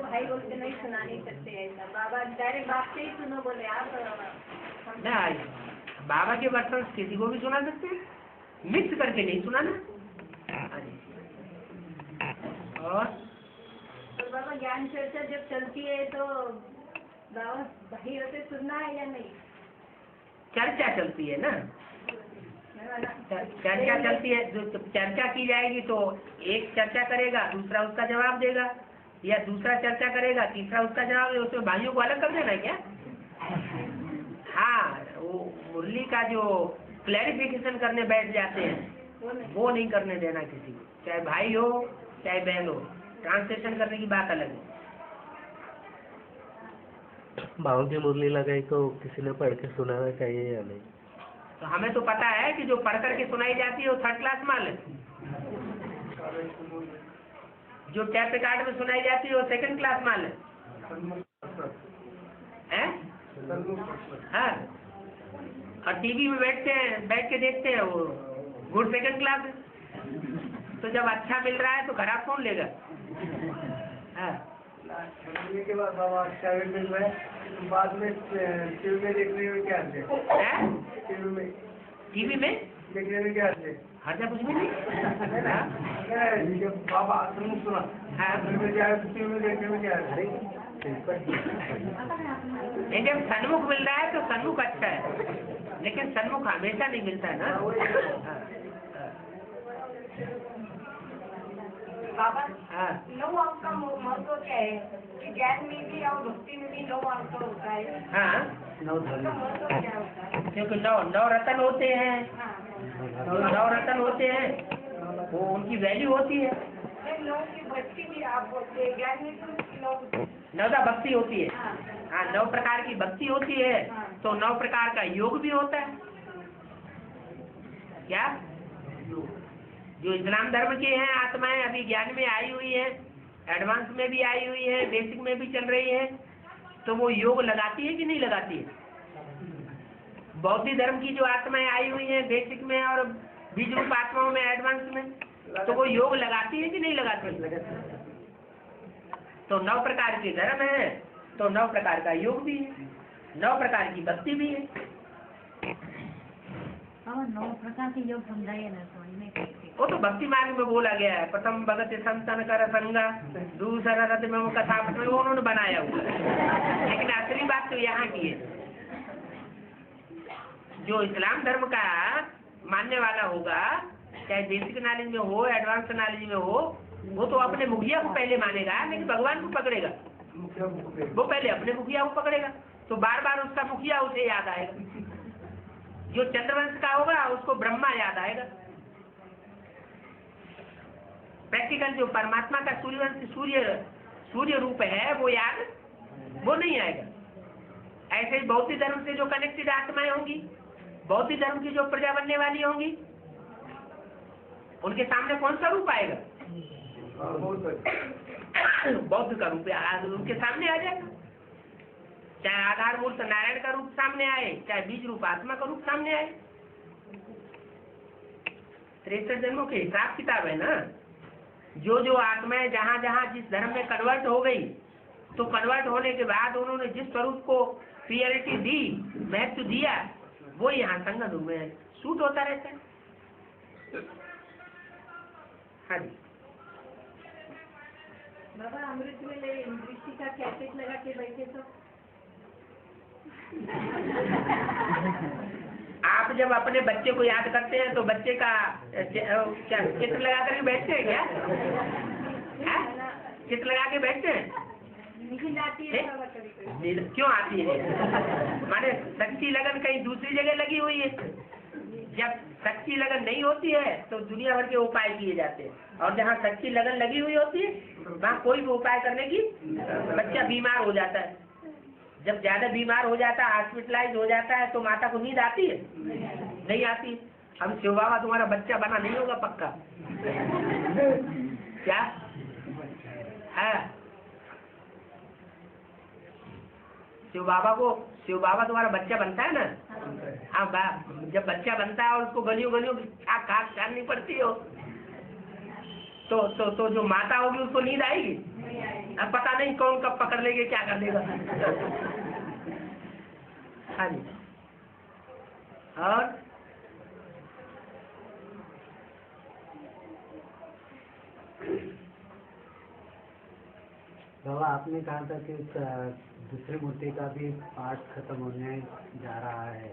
भाई बोलते नहीं सुना नहीं सकते ऐसा, बाबा डायरेक्ट बाप से ही सुनो बोले आप। नहीं, बाबा के वर्तन किसी को भी सुना सकते हैं, मिक्स करके नहीं सुनाना। और तो बाबा ज्ञान चर्चा जब चलती है तो बाबा भाई होते सुनना है या नहीं? चर्चा चलती है ना, चर्चा चलती है, जो चर्चा की जाएगी तो एक चर्चा करेगा, दूसरा उसका जवाब देगा, या दूसरा चर्चा करेगा, तीसरा उसका जवाब देगा। उसमें भाइयों को अलग कर देना है क्या? हाँ, वो मुरली का जो क्लैरिफिकेशन करने बैठ जाते हैं वो नहीं करने देना किसी को, चाहे भाई हो चाहे बहन हो। ट्रांसलेशन करने की बात अलग है। भाव की मुरली लगाई तो किसी ने पढ़ के सुनाना चाहिए या नहीं? तो हमें तो पता है कि जो पढ़ करके सुनाई जाती है वो थर्ड क्लास माल है, जो टैप रिकॉर्ड में सुनाई जाती है वो सेकंड क्लास माल है? हाँ, और टीवी में बैठ के देखते हैं वो गुड सेकंड क्लास है। तो जब अच्छा मिल रहा है तो खराब कौन लेगा? हाँ, के बाद बाबा अच्छा मिल रहा है, बाद में टीवी में देखने में क्या है? टीवी में देखने में क्या है? हर जगह कुछ भी नहीं। जब बाबा सन्मुख सुना, हाँ, टीवी में देखने में क्या है? जब सन्मुख मिल रहा है तो सन्मुख अच्छा है, लेकिन सन्मुख हमेशा नहीं मिलता है ना। बाबा हाँ, 9 अंक का महत्व क्या है कि ज्ञान में भी और भक्ति में भी 9 अंक होता है? हाँ, उसका महत्व क्या होता है? क्योंकि 9 रतन होते हैं, हाँ, 9 रतन होते हैं, वो उनकी वैल्यू होती है। 9 की भक्ति भी आप बोलते हैं, ज्ञान में तो 9 भक्ति होती है। हाँ, हाँ, 9 प्रकार की भक्ति होती है, तो 9 प्रकार का योग भी होता है। क्या? जो इस्लाम धर्म के हैं आत्माएं अभी ज्ञान में आई हुई है, एडवांस में भी आई हुई है, बेसिक में भी चल रही है, तो वो योग लगाती है कि नहीं लगाती है? बौद्ध धर्म की जो आत्माएं आई हुई है बेसिक में और बीज रूप आत्माओं में एडवांस में, तो वो योग लगाती है कि नहीं लगाती है? तो 9 प्रकार के धर्म है, तो 9 प्रकार का योग भी है, 9 प्रकार की भक्ति भी है। 9 प्रकार के योग समझाइए ना, समझ में कैसे? वो तो भक्ति मार्ग में बोला गया है, प्रथम भगत संतन कर संगा, दूसरा रथ में वो कथा में उन्होंने बनाया हुआ है। लेकिन असली बात तो यहाँ की है, जो इस्लाम धर्म का मानने वाला होगा, चाहे बेसिक नॉलेज में हो एडवांस नॉलेज में हो, वो तो अपने मुखिया को पहले मानेगा, लेकिन भगवान को पकड़ेगा। वो पहले अपने मुखिया को पकड़ेगा, तो बार बार उसका मुखिया उसे याद आएगा। जो चंद्रवंश का होगा उसको ब्रह्मा याद आएगा। प्रैक्टिकल जो परमात्मा का सूर्य रूप है वो नहीं आएगा। ऐसे ही बौद्ध धर्म से जो कनेक्टेड आत्माएं होंगी, बौद्ध धर्म की जो प्रजा बनने वाली होंगी, उनके सामने कौन सा रूप आएगा? बौद्ध का रूप उनके सामने आ जाएगा। चाहे आधारमूर्त नारायण का रूप सामने आए, चाहे बीज रूप आत्मा का रूप सामने आए। 63 जन्मों के हिसाब किताब है ना। जो आत्माएं जहाँ जहाँ जिस धर्म में कन्वर्ट हो गई, तो कन्वर्ट होने के बाद उन्होंने जिस स्वरूप को प्रियरिटी दी, महत्व दिया, वो यहाँ संगत में सूट होता रहता है। हाँ जी बाबा, अमृत में दृष्टि का कैसेट लगा के बैठे तो आप जब अपने बच्चे को याद करते हैं तो बच्चे का क्या चित्र लगा करके बैठते हैं क्या? चित्र लगा के बैठते हैं? नींद आती है बाबा कभी? क्यों आती है? माने सच्ची लगन कहीं दूसरी जगह लगी हुई है। जब सच्ची लगन नहीं होती है तो दुनिया भर के उपाय किए जाते हैं, और जहाँ सच्ची लगन लगी हुई होती है वहाँ कोई भी उपाय करने की, बच्चा बीमार हो जाता है। जब ज्यादा बीमार हो जाता है, हॉस्पिटलाइज हो जाता है, तो माता को नींद आती है? नहीं आती। अब शिव बाबा तुम्हारा बच्चा बना नहीं होगा पक्का? क्या है? शिव बाबा तुम्हारा बच्चा बनता है ना? हाँ, जब बच्चा बनता है और उसको गलियों खाक करनी पड़ती हो, तो जो माता होगी उसको नींद आएगी? अब पता नहीं कौन कब पकड़ लेंगे, क्या कर लेगा। हाँ जी। और बाबा आपने कहा था कि दूसरी मूर्ति का भी पाठ खत्म होने जा रहा है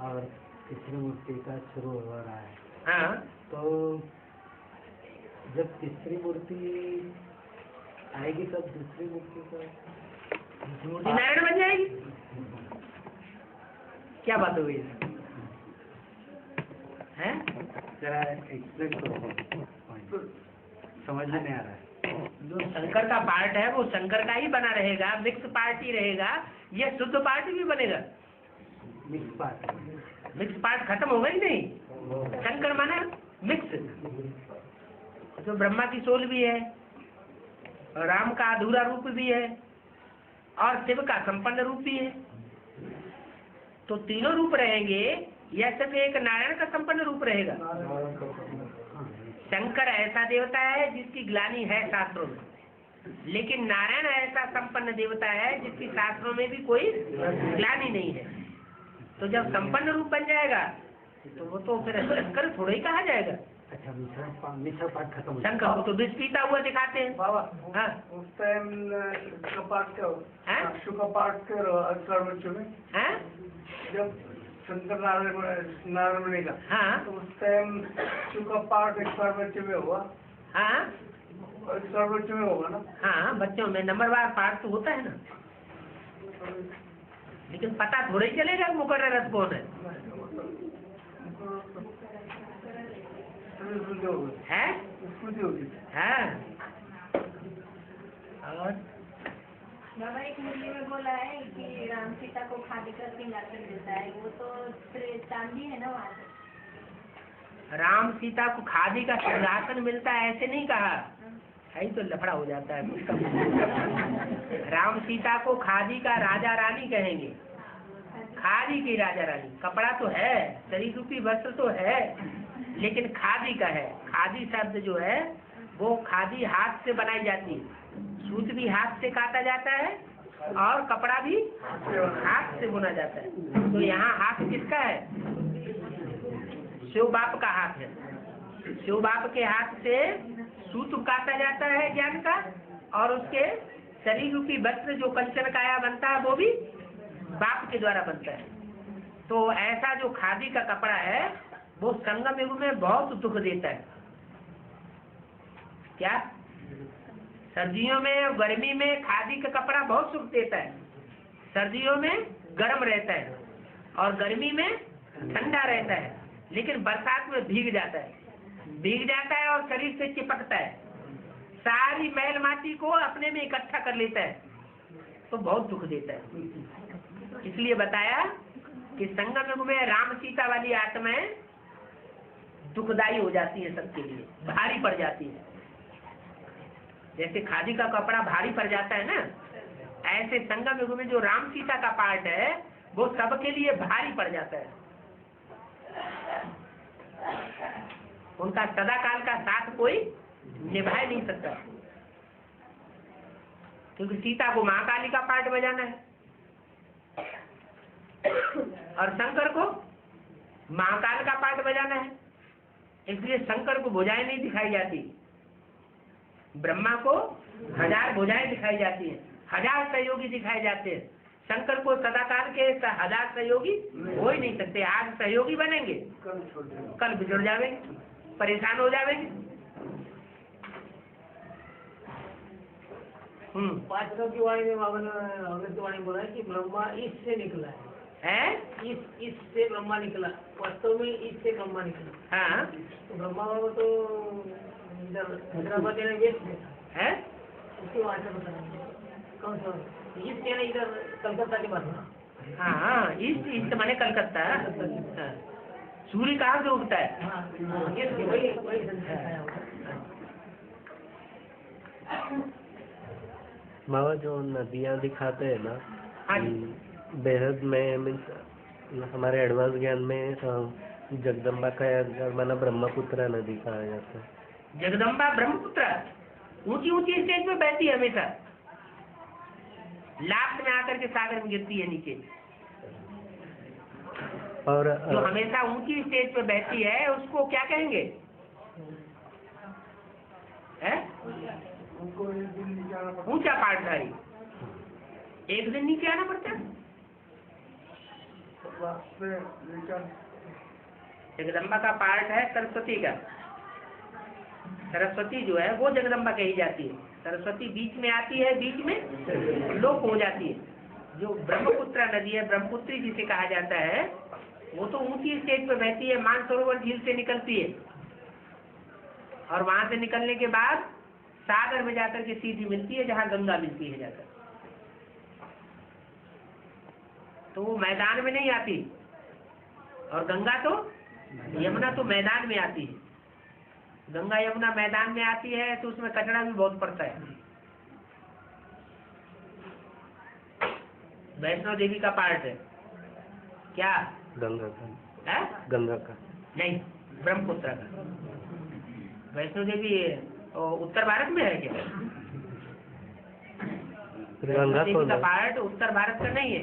और तीसरी मूर्ति का शुरू हो रहा है। हाँ, तो जब तीसरी मूर्ति आएगी तब दूसरी मूर्ति का मूर्ति नारायण बन जाएगी। क्या बात हो गई है? जरा एक्सप्लेन करो, समझ में नहीं आ रहा है। जो शंकर का पार्ट है वो शंकर का ही बना रहेगा, मिक्स पार्ट ही रहेगा। यह शुद्ध पार्ट भी बनेगा। मिक्स पार्ट खत्म होगा ही नहीं। शंकर माना मिक्स। जो ब्रह्मा की सोल भी है, राम का अधूरा रूप भी है और शिव का संपन्न रूप भी है। तो तीनों रूप रहेंगे या सिर्फ एक नारायण का संपन्न रूप रहेगा? शंकर ऐसा देवता है जिसकी ग्लानि है शास्त्रों में, लेकिन नारायण ऐसा संपन्न देवता है जिसकी शास्त्रों में भी कोई ग्लानि नहीं है। तो जब संपन्न रूप बन जाएगा तो वो तो फिर शंकर थोड़ा ही कहा जाएगा। अच्छा, मिश्र पाठ खत्म हो शंकर को तो विष पीता हुआ दिखाते हैं। बाबा हाँ, उस टाइम शुक्ल पाठ करो, हैं? शुक्ल पाठ करो अक्षर बच्चों में, हैं? जब शंकर नारायण बनेगा हाँ, तो उस टाइम शुक्ल पाठ अक्षर बच्चों में होगा। हाँ, अक्षर बच्चों में होगा ना? हाँ, बच्चों में नंबरवार पाठ तो होता है ना, लेकिन पता थोड़ा ही चलेगा मुकर्रर रस कौन है। है? हाँ। और बाबा एक मूर्ति में बोला है कि राम सीता को खादी का सिंहासन देता है, वो तो चांदी है ना वहाँ पे। राम सीता को खादी का सिंहासन मिलता है ऐसे नहीं कहा है, तो लफड़ा हो जाता है कुछ कम। राम सीता को खादी का राजा रानी कहेंगे, खादी की राजा रानी। कपड़ा तो है, शरीर रूपी वस्त्र तो है, लेकिन खादी का है। खादी शब्द जो है वो खादी हाथ से बनाई जाती है, सूत भी हाथ से काटा जाता है और कपड़ा भी हाथ से बुना जाता है। तो यहाँ हाथ किसका है? शिव बाप का हाथ है। शिव बाप के हाथ से सूत काटा जाता है ज्ञान का, और उसके शरीर रूपी वस्त्र जो कंचन काया बनता है वो भी बाप के द्वारा बनता है। तो ऐसा जो खादी का कपड़ा है वो संगम युग में बहुत दुख देता है। क्या? सर्दियों में और गर्मी में खादी का कपड़ा बहुत सुख देता है। सर्दियों में गर्म रहता है और गर्मी में ठंडा रहता है, लेकिन बरसात में भीग जाता है और शरीर से चिपकता है, सारी मैल माटी को अपने में इकट्ठा कर लेता है, तो बहुत दुख देता है। इसलिए बताया कि संगम युग में राम सीता वाली आत्माएं दुखदायी हो जाती है, सबके लिए भारी पड़ जाती है। जैसे खादी का कपड़ा भारी पड़ जाता है ना, ऐसे संगम युग में जो राम सीता का पार्ट है वो सबके लिए भारी पड़ जाता है। उनका सदा काल का साथ कोई निभा नहीं सकता, क्योंकि सीता को महाकाली का पार्ट बजाना है और शंकर को महाकाल का पार्ट बजाना है। इसलिए शंकर को भुजाएं नहीं दिखाई जाती, ब्रह्मा को 1000 भुजाएं दिखाई जाती है, 1000 सहयोगी दिखाए जाते हैं। शंकर को सदाकाल के 1000 सहयोगी हो ही नहीं सकते। आज सहयोगी बनेंगे, कल बिछड़ जाएंगे, परेशान हो जाएंगे। 500 की वाणी में बाबा ने अमृत वाणी बोला है कि ब्रह्मा इससे निकला है, इससे ब्रह्मा निकला, वास्तव में इससे ब्रह्मा निकला। हाँ, तो ब्रह्मा बाबा तो हैदराबाद ने वेस्ट देखा है, उसकी भाषा बताना कौन सा ईस्ट ना, इधर कलकत्ता की बात है। हाँ, ईस्ट माने कलकत्ता। हाँ। सूर्य कहाँ से उगता है? वही बाबा जो नदियाँ दिखाते हैं ना, हाँ जी। बेहद में मीन्स हमारे एडवांस ज्ञान में जगदम्बा का माना ब्रह्मपुत्र नदी कहा जाता है। जगदम्बा ब्रह्मपुत्र, ऊंची ऊंची स्टेज पे बहती है हमेशा, लास्ट में आकर के सागर में गिरती है नीचे। और जो हमेशा ऊंची स्टेज पे बहती है उसको क्या कहेंगे? है ऊंचा पाठधारी। एक दिन नीचे आना पड़ता है। जगदम्बा का पार्ट है सरस्वती का। सरस्वती जो है वो जगदम्बा कही जाती है। सरस्वती बीच में आती है, बीच में लोप हो जाती है। जो ब्रह्मपुत्र नदी है, ब्रह्मपुत्री जिसे कहा जाता है, वो तो ऊंची स्टेज पे बहती है, मानसरोवर झील से निकलती है और वहां से निकलने के बाद सागर में जाकर के सीधी मिलती है, जहाँ गंगा मिलती है जाकर। तो वो मैदान में नहीं आती। और गंगा तो, यमुना तो मैदान में आती है। गंगा यमुना मैदान में आती है तो उसमें कचरा भी बहुत पड़ता है। वैष्णो देवी का पार्ट है क्या? गंगा का है? गंगा का नहीं, ब्रह्मपुत्र का। वैष्णो देवी उत्तर भारत में है क्या? फिर वैष्णो गंगा देवी कौन का है? पार्ट उत्तर भारत का नहीं है।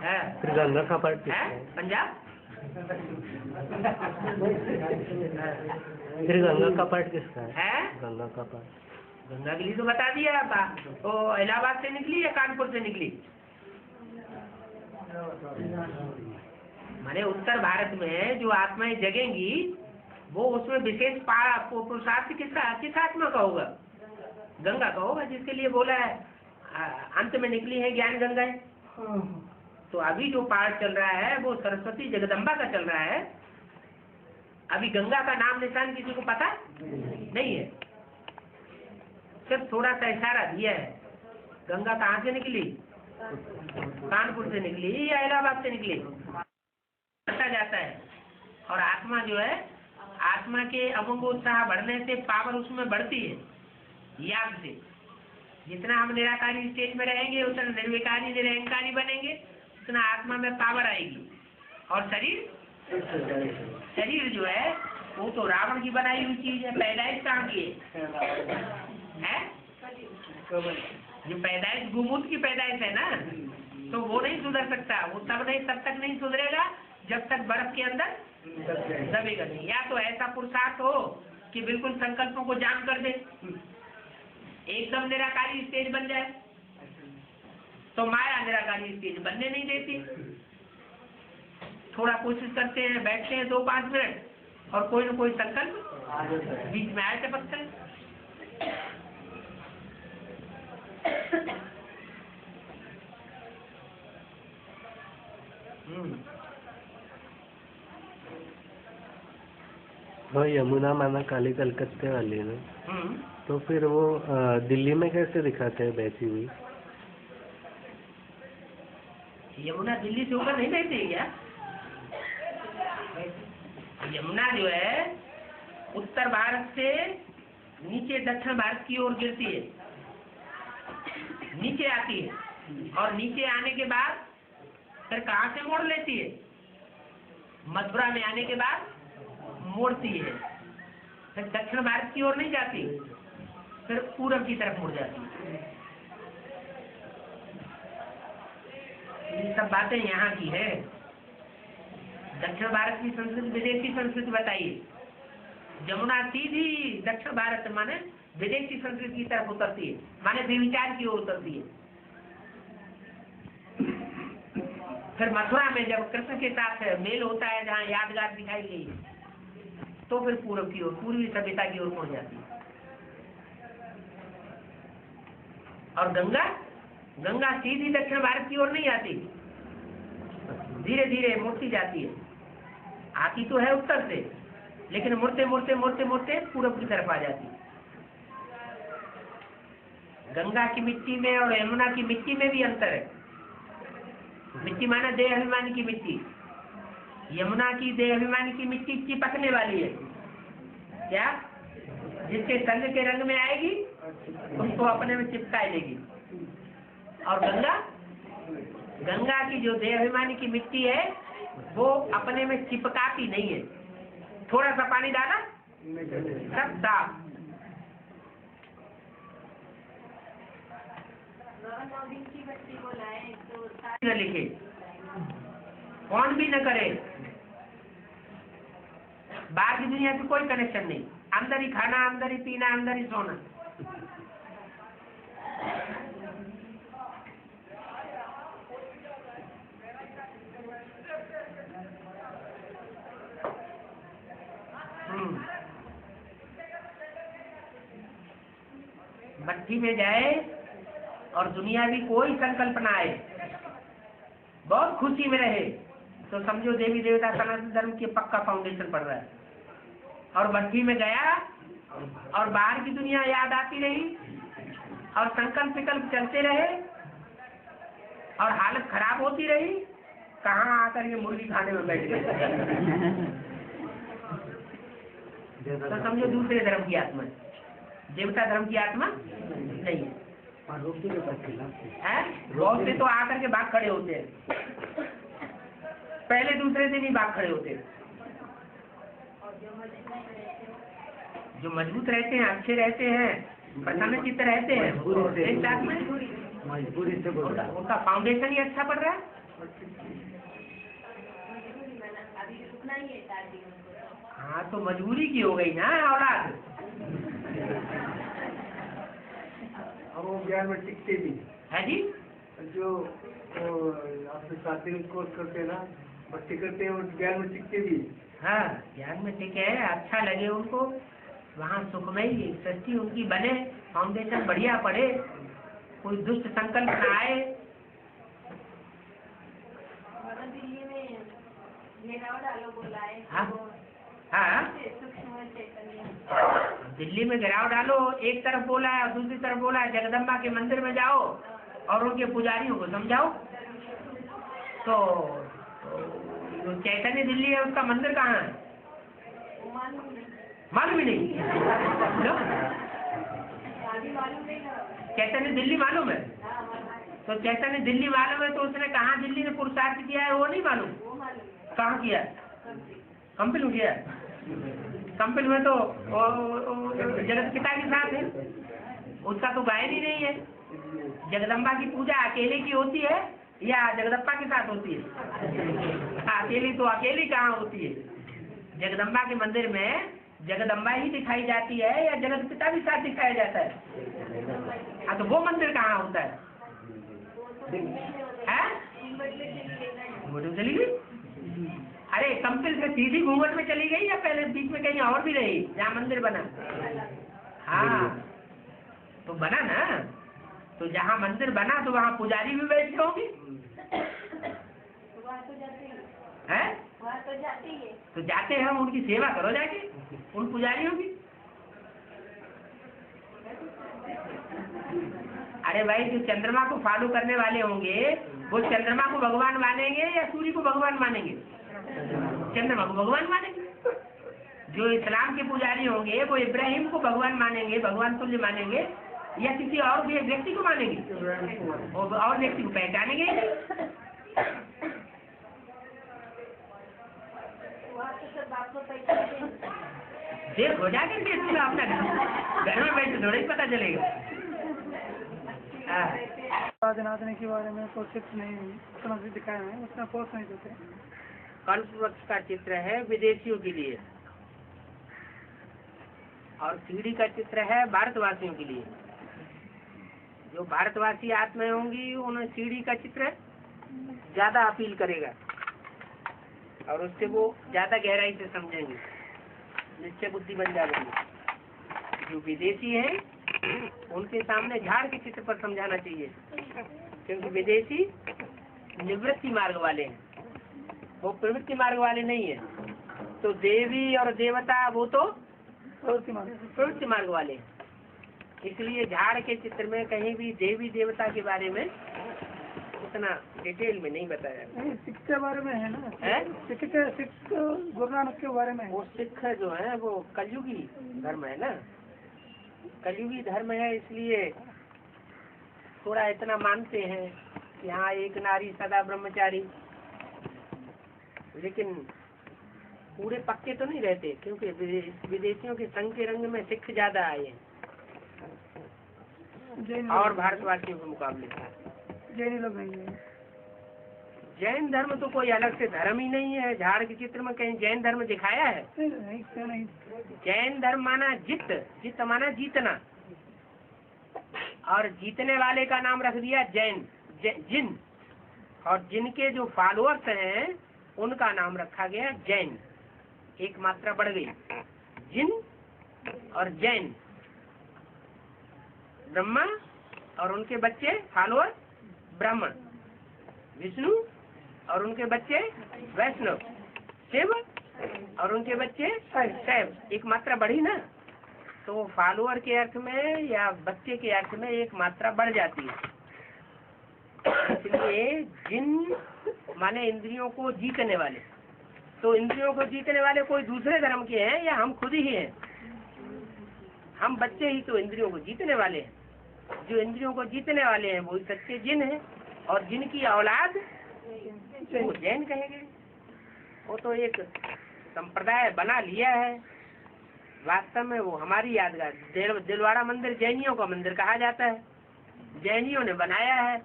है? फिर गंगा का पार्ट है? किसका है? पंजाब? फिर गंगा का पार्ट किसका है? है? गंगा का पार्ट गंगा के लिए तो बता दिया आप। तो इलाहाबाद से निकली या कानपुर से निकली? माने उत्तर भारत में जो आत्माएं जगेंगी वो उसमें विशेष पुरुषार्थ किस आत्मा का होगा? गंगा का होगा, जिसके लिए बोला है अंत में निकली है ज्ञान गंगाएं। तो अभी जो पाठ चल रहा है वो सरस्वती जगदम्बा का चल रहा है। अभी गंगा का नाम निशान किसी को पता नहीं है, सिर्फ थोड़ा सा इशारा दिया है। गंगा कहाँ से निकली? कानपुर से निकली या इलाहाबाद से निकली? बढ़ता जाता है। और आत्मा जो है, आत्मा के अमंगोत्साह बढ़ने से पावर उसमें बढ़ती है याद से। जितना हम निराकारी स्टेज में रहेंगे उतना निर्विकारी निरहंकारी बनेंगे, उतना आत्मा में पावर आएगी। और शरीर जो है वो तो रावण की बनाई हुई चीज है। पैदाइश कहाँ की है? जो पैदाइश गुमूत की पैदाइश है ना, तो वो नहीं सुधर सकता। वो तब तक नहीं सुधरेगा जब तक बर्फ के अंदर दबेगा नहीं। या तो ऐसा पुरुषार्थ हो कि बिल्कुल संकल्पों को जाम कर दे, एकदम निराकारी स्टेज बन जाए। तो माया निराकारी स्टेज बनने नहीं देती। थोड़ा कोशिश करते हैं, बैठते हैं 2-5 मिनट और कोई न कोई संकल्प बीच में आए टपकता है। वो यमुना माना काली कलकत्ते वाली है ना, तो फिर वो दिल्ली में कैसे दिखाते हैं बहती हुई? यमुना दिल्ली से ऊपर नहीं बहती है क्या? यमुना जो है उत्तर भारत से नीचे दक्षिण भारत की ओर गिरती है, नीचे आती है और नीचे आने के बाद फिर कहाँ से मोड़ लेती है? मथुरा में आने के बाद मोड़ती है, फिर दक्षिण भारत की ओर नहीं जाती, फिर पूरब की तरफ मुड़ जाती है। ये सब बातें यहाँ की है। दक्षिण भारत की संस्कृति विदेशी संस्कृति बताइए। यमुना सीधी दक्षिण भारत माने विदेशी संस्कृति की तरफ उतरती है, माने विचार की ओर उतरती है। फिर मथुरा में जब कृष्ण के साथ मेल होता है, जहाँ यादगार दिखाई गई, तो फिर पूर्व की ओर, पूर्वी सभ्यता की ओर पहुंच जाती है। और गंगा सीधी दक्षिण भारत की ओर नहीं आती, धीरे धीरे मुड़ती जाती है। आती तो है उत्तर से, लेकिन मुड़ते मुड़ते मुड़ते मुड़ते पूरब की तरफ आ जाती है। गंगा की मिट्टी में और यमुना की मिट्टी में भी अंतर है। मिट्टी माना देह अभिमानी की मिट्टी। यमुना की देह अभिमानी की मिट्टी चिपकने वाली है, क्या? जिसके संग के रंग में आएगी उसको अपने में चिपका लेगी। और गंगा की जो देह अभिमानी की मिट्टी है वो अपने में चिपकाती नहीं है। थोड़ा सा पानी डाला सब साफ। बाबा 9 दिन की बच्ची को लाए तो न लिखे, फोन भी न करे, बाहर की दुनिया से कोई कनेक्शन नहीं, अंदर ही खाना, अंदर ही पीना, अंदर ही सोना। भट्टी में जाए और दुनिया की कोई संकल्पना आए, बहुत खुशी में रहे, तो समझो देवी देवता सनातन धर्म की पक्का फाउंडेशन पड़ रहा है। और भट्टी में गया और बाहर की दुनिया याद आती रही और संकल्प विकल्प चलते रहे और हालत खराब होती रही, कहाँ आकर ये मुर्गी खाने में बैठ गए। तो समझो दूसरे धर्म की आत्मा, देवता धर्म की आत्मा नहीं है। बहुत से तो आकर के भाग खड़े होते हैं, पहले दूसरे दिन ही भाग खड़े होते हैं। जो मजबूत रहते हैं, अच्छे रहते हैं, प्रसन्न चित्त रहते हैं, मजबूरी से उनका फाउंडेशन ही अच्छा पड़ रहा है। हाँ, तो मजबूरी की हो गई ना औलाद। और वो ज्ञान में टिकते भी है जी। जो आपने शास्त्रीय कोर्स करते हैं ना, बच्चे करते हैं, वो ज्ञान में टिकते भी। हाँ, ज्ञान में टिके, अच्छा लगे उनको, वहाँ सुखमयी सृष्टि उनकी बने, फाउंडेशन बढ़िया पड़े, कोई दुष्ट संकल्प न आए। दिल्ली में घेराव डालो बोला है। हाँ, दिल्ली में घेराव डालो, एक तरफ बोला है और दूसरी तरफ बोला है जगदम्बा के मंदिर में जाओ और उनके पुजारियों को समझाओ। तो चैतन्य दिल्ली है, उसका मंदिर कहाँ है? मालूम ही नहीं। चैतन्य दिल्ली मालूम है? तो चैतन्य दिल्ली मालूम है, तो उसने कहाँ दिल्ली ने पुरुषार्थ किया है वो नहीं मालूम? कहाँ किया? कंपिल में किया। कंपिल में तो जगत पिता के साथ है, उसका तो गायन ही नहीं है। जगदम्बा की पूजा अकेले की होती है या जगदम्बा के साथ होती है? अकेली तो अकेली कहाँ होती है? जगदम्बा के मंदिर में जगदम्बा ही दिखाई जाती है या जगत पिता भी साथ दिखाया जाता है? हाँ, तो वो मंदिर कहाँ होता है? घूंघट चली गई? अरे कंपिल से सीधी घूंघट में चली गई या पहले बीच में कहीं और भी रही जहाँ मंदिर बना? हाँ, तो बना ना, तो जहाँ मंदिर बना तो वहाँ पुजारी भी बैठे होंगे। हैं? तो जाते हैं, उनकी सेवा करो जाके, उन पुजारियों की। अरे भाई, जो चंद्रमा को फॉलो करने वाले होंगे वो चंद्रमा को भगवान मानेंगे या सूर्य को भगवान मानेंगे? चंद्रमा को भगवान मानेंगे। जो इस्लाम के पुजारी होंगे वो इब्राहिम को भगवान मानेंगे, भगवान तुल्य मानेंगे, या किसी और भी व्यक्ति को मानेंगे? और व्यक्ति को पहचानेंगे? देख हो जाकर के इसमें अपना घर में बैठ थोड़ा ही पता चलेगा। आराधना के बारे में तो चित्र नहीं उतना भी दिखाए हैं, उतना पोस्ट नहीं देते। कल्प वृक्ष का चित्र है विदेशियों के लिए और सीढ़ी का चित्र है भारतवासियों के लिए। जो भारतवासी आत्माएं होंगी उन्हें सीढ़ी का चित्र ज्यादा अपील करेगा और उससे वो ज्यादा गहराई से समझेंगे, निश्चय बुद्धि बन जाएंगे। जो विदेशी है उनके सामने झाड़ के चित्र पर समझाना चाहिए, क्योंकि विदेशी निवृत्ति मार्ग वाले हैं, वो प्रवृत्ति मार्ग वाले नहीं है। तो देवी और देवता वो तो प्रवृत्ति मार्ग वाले हैं। इसलिए झाड़ के चित्र में कहीं भी देवी देवता के बारे में उतना डिटेल में नहीं बताया। सिख के बारे में है ना? सिख गुरु नानक के बारे में। वो सिख जो है वो कलयुगी धर्म है ना, कलयुगी धर्म है, इसलिए थोड़ा इतना मानते हैं कि हाँ एक नारी सदा ब्रह्मचारी, लेकिन पूरे पक्के तो नहीं रहते, क्योंकि विदेशियों के संग के रंग में सिख ज्यादा आए हैं। जैन और भारतवासियों के मुकाबले। जैन लोग नहीं है। जैन धर्म तो कोई अलग से धर्म ही नहीं है। झाड़ के चित्र में कहीं जैन धर्म दिखाया है? नहीं क्यों नहीं। जैन धर्म माना जित, जित माना जीतना, और जीतने वाले का नाम रख दिया जैन, जिन, और जिनके जो फॉलोअर्स हैं उनका नाम रखा गया जैन। एक मात्रा बढ़ गई, जिन और जैन। ब्रह्मा और उनके बच्चे फॉलोअर ब्राह्मण, विष्णु और उनके बच्चे वैष्णव, शिव और उनके बच्चे शैव। एक मात्रा बढ़ी ना, तो फॉलोअर के अर्थ में या बच्चे के अर्थ में एक मात्रा बढ़ जाती है। इसलिए जिन माने इंद्रियों को जीतने वाले। तो इंद्रियों को जीतने वाले कोई दूसरे धर्म के हैं या हम खुद ही हैं? हम बच्चे ही तो इंद्रियों को जीतने वाले हैं। जो इंद्रियों को जीतने वाले हैं वो सच्चे जिन हैं, और जिनकी औलाद वो जैन कहेंगे। वो तो एक संप्रदाय बना लिया है। वास्तव में वो हमारी यादगार। दिलवाड़ा मंदिर जैनियों का मंदिर कहा जाता है, जैनियों ने बनाया है,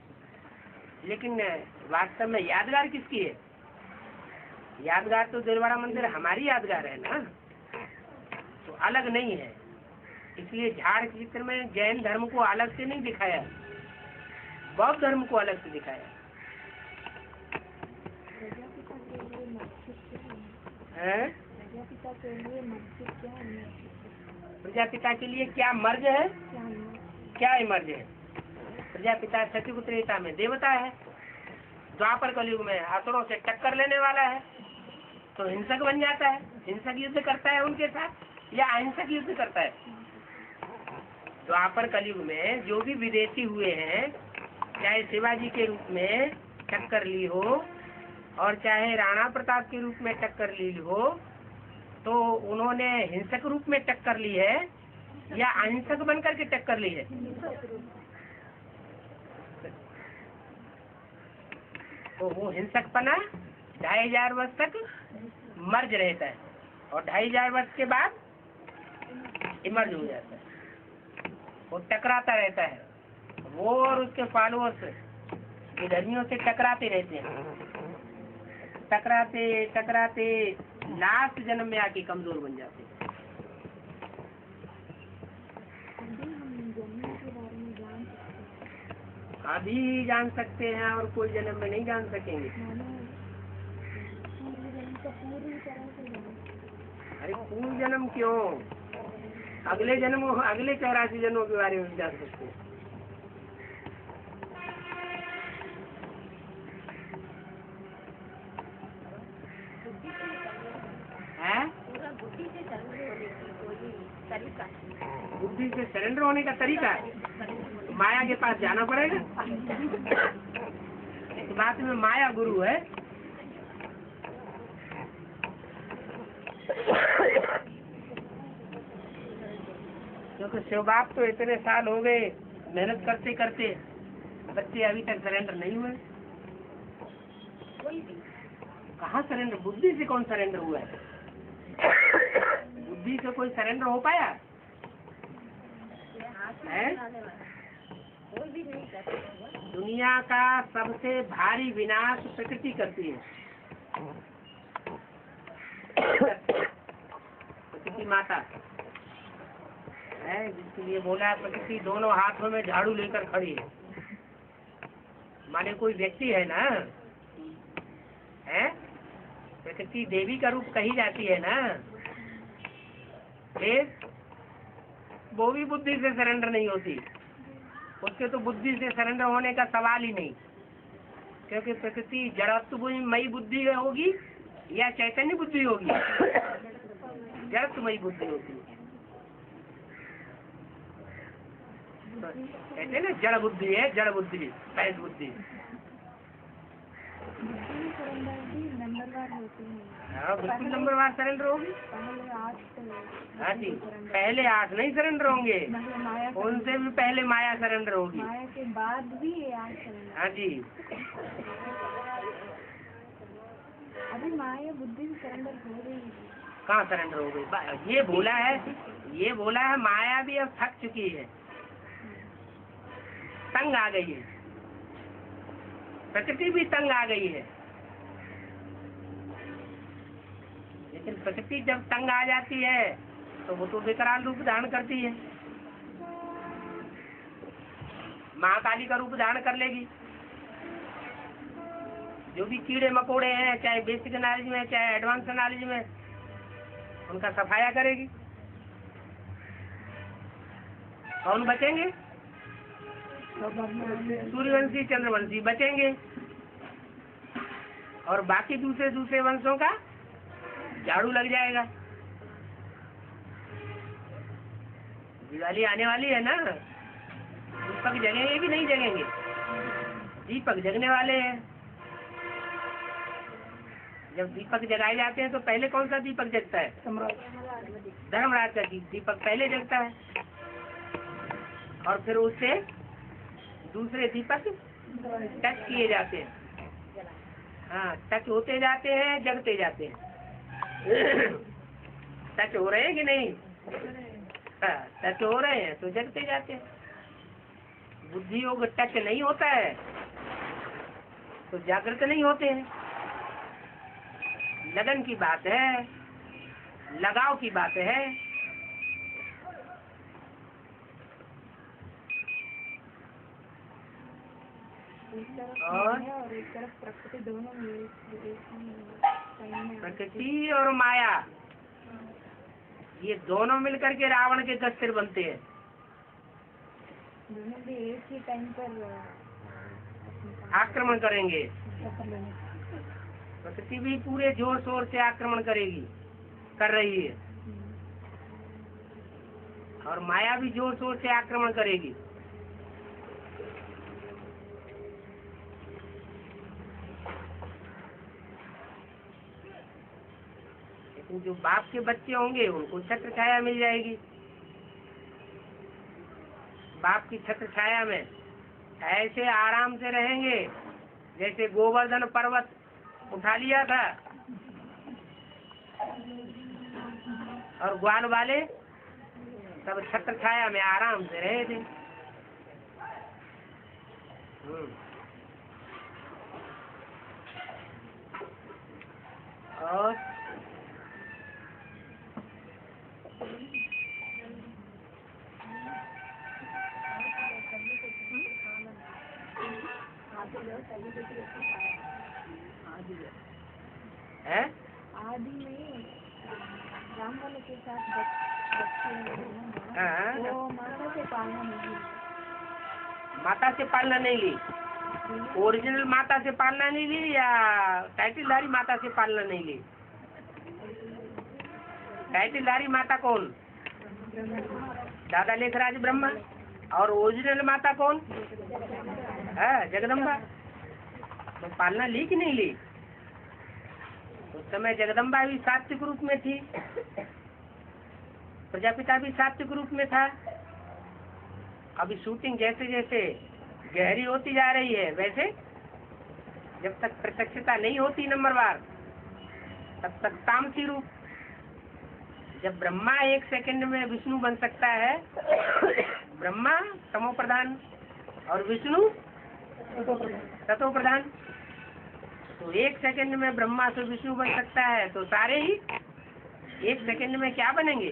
लेकिन वास्तव में यादगार किसकी है? यादगार तो दिलवाड़ा मंदिर हमारी यादगार है ना, तो अलग नहीं है। इसलिए झाड़ के चित्र में जैन धर्म को अलग से नहीं दिखाया, बौद्ध धर्म को अलग से दिखाया है। प्रजापिता के लिए क्या मर्ज है? क्या मर्ज है? प्रजापिता सतयुग त्रेता में देवता है, द्वापर कलयुग में असुरों से टक्कर लेने वाला है, तो हिंसक बन जाता है। हिंसक युद्ध करता है उनके साथ या अहिंसक युद्ध करता है? द्वापर कलयुग में जो भी विदेशी हुए हैं, चाहे शिवाजी के रूप में टक्कर ली हो और चाहे राणा प्रताप के रूप में टक्कर ली हो, तो उन्होंने हिंसक रूप में टक्कर ली है या अहिंसक बनकर के टक्कर ली है? तो वो हिंसकपना 2500 वर्ष तक मर्ज रहता है और 2500 वर्ष के बाद इमर्ज हो जाता है। वो टकराता रहता है, वो और उसके फॉलोअर्स विधर्मियों से टकराते रहते हैं। टकराते टकराते लास्ट जन्म में आके कमजोर बन जाते हैं। अभी जान सकते हैं और कोई जन्म में नहीं जान सकेंगे। अरे पूर्ण जन्म क्यों, अगले 84 जन्मों के बारे में जान सकते हैं। बुद्धि से सरेंडर होने का तरीका माया के पास जाना पड़ेगा। इस बात में माया गुरु है। क्योंकि शिव बाप तो इतने साल हो गए मेहनत करते करते, बच्चे अभी तक सरेंडर नहीं हुए। कहाँ सरेंडर? बुद्धि से कौन सरेंडर हुआ है? बुद्धि से कोई सरेंडर हो पाया है? दुनिया का सबसे भारी विनाश प्रकृति करती है। प्रकृति माता है, जिसके लिए बोला प्रकृति दोनों हाथों में झाड़ू लेकर खड़ी है। माने कोई व्यक्ति है ना, है? प्रकृति देवी का रूप कही जाती है ना, वो भी बुद्धि से सरेंडर नहीं होती। उसके तो बुद्धि से सरेंडर होने का सवाल ही नहीं, क्योंकि प्रकृति जड़त्वमयी बुद्धि होगी या चैतन्य बुद्धि होगी? जड़त्वमयी बुद्धि होगी। तो कहते ना जड़ बुद्धि है, जड़ बुद्धि, पैद बुद्धि। हाँ बिल्कुल नंबरवार सरेंडर होगी। हाँ जी, पहले 8 नहीं सरेंडर होंगे, उनसे भी पहले माया सरेंडर होगी। माया के बाद भी 8 सरेंडर। हाँ जी, अभी माया बुद्धि सरेंडर हो रही है। कहाँ सरेंडर हो गई? ये बोला है माया भी अब थक चुकी है। तंग आ गई है, प्रकृति भी तंग आ गई है। लेकिन प्रकृति जब तंग आ जाती है तो वो तो विकराल रूप धारण करती है, महाकाली का रूप धारण कर लेगी। जो भी कीड़े मकोड़े हैं, चाहे बेसिक नॉलेज में चाहे एडवांस नॉलेज में, उनका सफाया करेगी। कौन बचेंगे? सूर्यवंशी चंद्रवंशी बचेंगे, और बाकी दूसरे वंशों का झाड़ू लग जाएगा। दिवाली आने वाली है ना, दीपक जगेंगे कि नहीं जगेंगे? दीपक जगने वाले हैं। जब दीपक जगाए जाते हैं तो पहले कौन सा दीपक जगता है? धर्मराज का दीपक पहले जगता है, और फिर उससे दूसरे दीपक टच किए जाते हैं। हाँ, टच होते जाते हैं, जगते जाते हैं। टच हो रहे हैं कि नहीं? हाँ, टच हो रहे हैं तो जगते जाते हैं। बुद्धि योग टच नहीं होता है तो जागृत नहीं होते हैं। लगन की बात है, लगाव की बात है। और एक तरफ प्रकृति दोनों प्रकृति और माया, ये दोनों मिलकर के रावण के 10 सिर बनते हैं। दोनों भी एक ही टाइम पर आक्रमण करेंगे। प्रकृति भी पूरे जोर शोर से आक्रमण करेगी, कर रही है, और माया भी जोर शोर से आक्रमण करेगी। लेकिन जो बाप के बच्चे होंगे उनको छत्र छाया मिल जाएगी। बाप की छत्र छाया में ऐसे आराम से रहेंगे जैसे गोवर्धन पर्वत उठा लिया था, और ग्वाल वाले सब छत्र छाया में आराम से रहे थे। और है आदि में राम वाले के साथ बच्चे वो माता से पालना नहीं ली। माता से पालना नहीं ली, ओरिजिनल माता से पालना नहीं ली, या टाइटलधारी माता से पालना नहीं ली? टाइटलधारी माता कौन? दादा लेखराज ब्रह्मा। और ओरिजिनल माता कौन है? जगदम्बा। तो पालना ली कि नहीं ली? उस समय जगदम्बा भी सात्विक रूप में थी, प्रजापिता भी सात्विक रूप में था। अभी शूटिंग जैसे जैसे गहरी होती जा रही है, वैसे जब तक प्रत्यक्षता नहीं होती नंबरवार, तब तक तामसी रूप। जब ब्रह्मा 1 सेकंड में विष्णु बन सकता है, ब्रह्मा तमो प्रधान और विष्णु सतो प्रधान, तो 1 सेकंड में ब्रह्मा से विष्णु बन सकता है, तो सारे ही 1 सेकंड में क्या बनेंगे?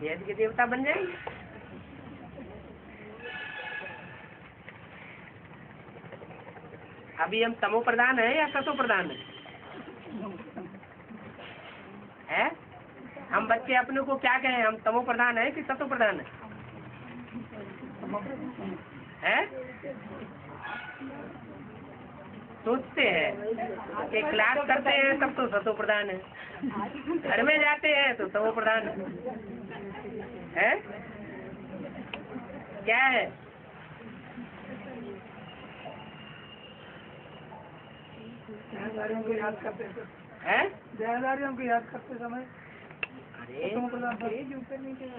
वेद के देवता बन जाएंगे। अभी हम तमो प्रधान है या सतो प्रधान है? हम बच्चे अपने को क्या कहें, हम तमो प्रधान है कि सतो प्रधान है? सोचते हैं कि क्लास करते हैं तब तो सतो प्रधान है, घर में जाते हैं तो तमो प्रधान है। क्या है? हमको याद करते हैं? जयादारी हमको याद करते समय अरे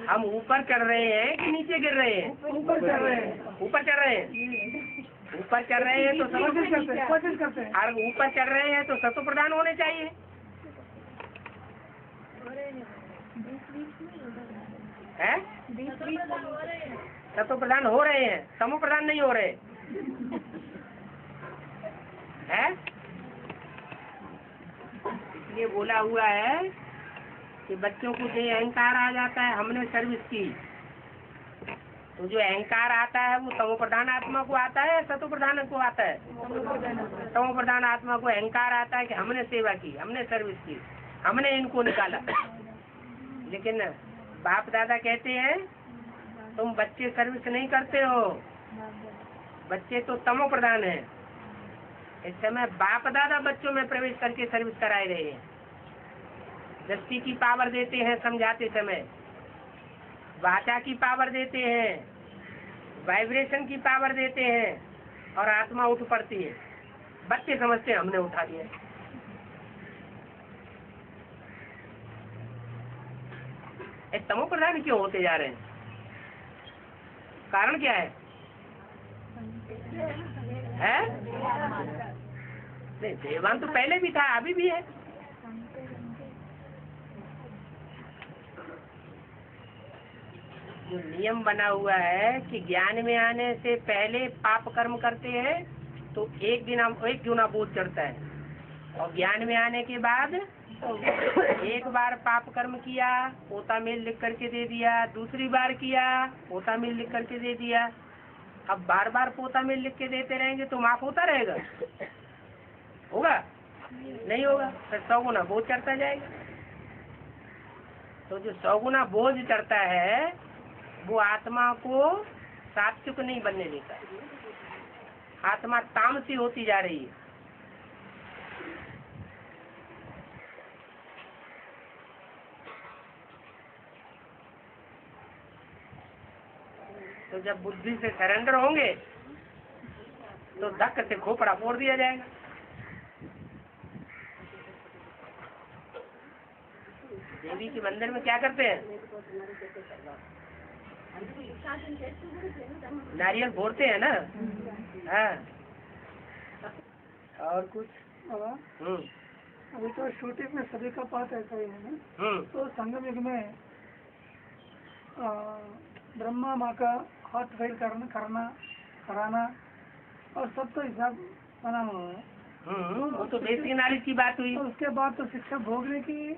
हम ऊपर चढ़ रहे हैं कि नीचे गिर रहे हैं? ऊपर चढ़ रहे हैं। ऊपर चढ़ रहे हैं। ऊपर चढ़ रहे हैं तो कोशिश करते हैं। और ऊपर चढ़ रहे हैं तो सतो प्रधान होने चाहिए। है सतो प्रधान हो रहे हैं, तमो प्रधान नहीं हो रहे हैं। इसलिए बोला हुआ है कि बच्चों को जो अहंकार आ जाता है हमने सर्विस की, तो जो अहंकार आता है वो तमो प्रधान आत्मा को आता है या सतो प्रधान को आता है? तमो प्रधान आत्मा को अहंकार आता है कि हमने सेवा की, हमने सर्विस की, हमने इनको निकाला। लेकिन बाप दादा कहते हैं तुम बच्चे सर्विस नहीं करते हो, बच्चे तो तमो प्रधान है। इस समय बाप दादा बच्चों में प्रवेश करके सर्विस कराए रहे हैं, दृष्टि की पावर देते हैं समझाते समय, वाचा की पावर देते हैं, वाइब्रेशन की पावर देते हैं और आत्मा उठ पड़ती है। बच्चे समझते हैं हमने उठा दिया। तमो प्रधान क्यों होते जा रहे हैं? कारण क्या है? नहीं, देवान तो पहले भी था, अभी भी है। जो नियम बना हुआ है कि ज्ञान में आने से पहले पाप कर्म करते हैं तो एक गुना बोझ चढ़ता है, और ज्ञान में आने के बाद एक बार पाप कर्म किया, पोता मेल लिख करके दे दिया, दूसरी बार किया, पोता मेल लिख करके दे दिया। अब बार बार पोता मेल लिख के देते रहेंगे तो माफ होता रहेगा? होगा? नहीं होगा। फिर 100 गुना बोझ चढ़ता जाएगा। तो जो 100 गुना बोझ चढ़ता है वो आत्मा को सात्विक नहीं बनने देता, आत्मा तामसी होती जा रही है। तो जब बुद्धि से सरेंडर होंगे तो धक्क से खोपड़ा फोड़ दिया जाएगा। देवी के मंदिर में क्या करते हैं? नारियल फोड़ते हैं ना। हाँ, और कुछ? अभी तो शूटिंग में सभी का पाठ ऐसा ही है ना। तो संगम युग में ब्रह्मा माँ का हाथ फेल कराना और सब तो हिसाब बना हुआ है। वो तो बेसिक नॉलेज की बात हुई। तो उसके बाद तो शिक्षा भोगने की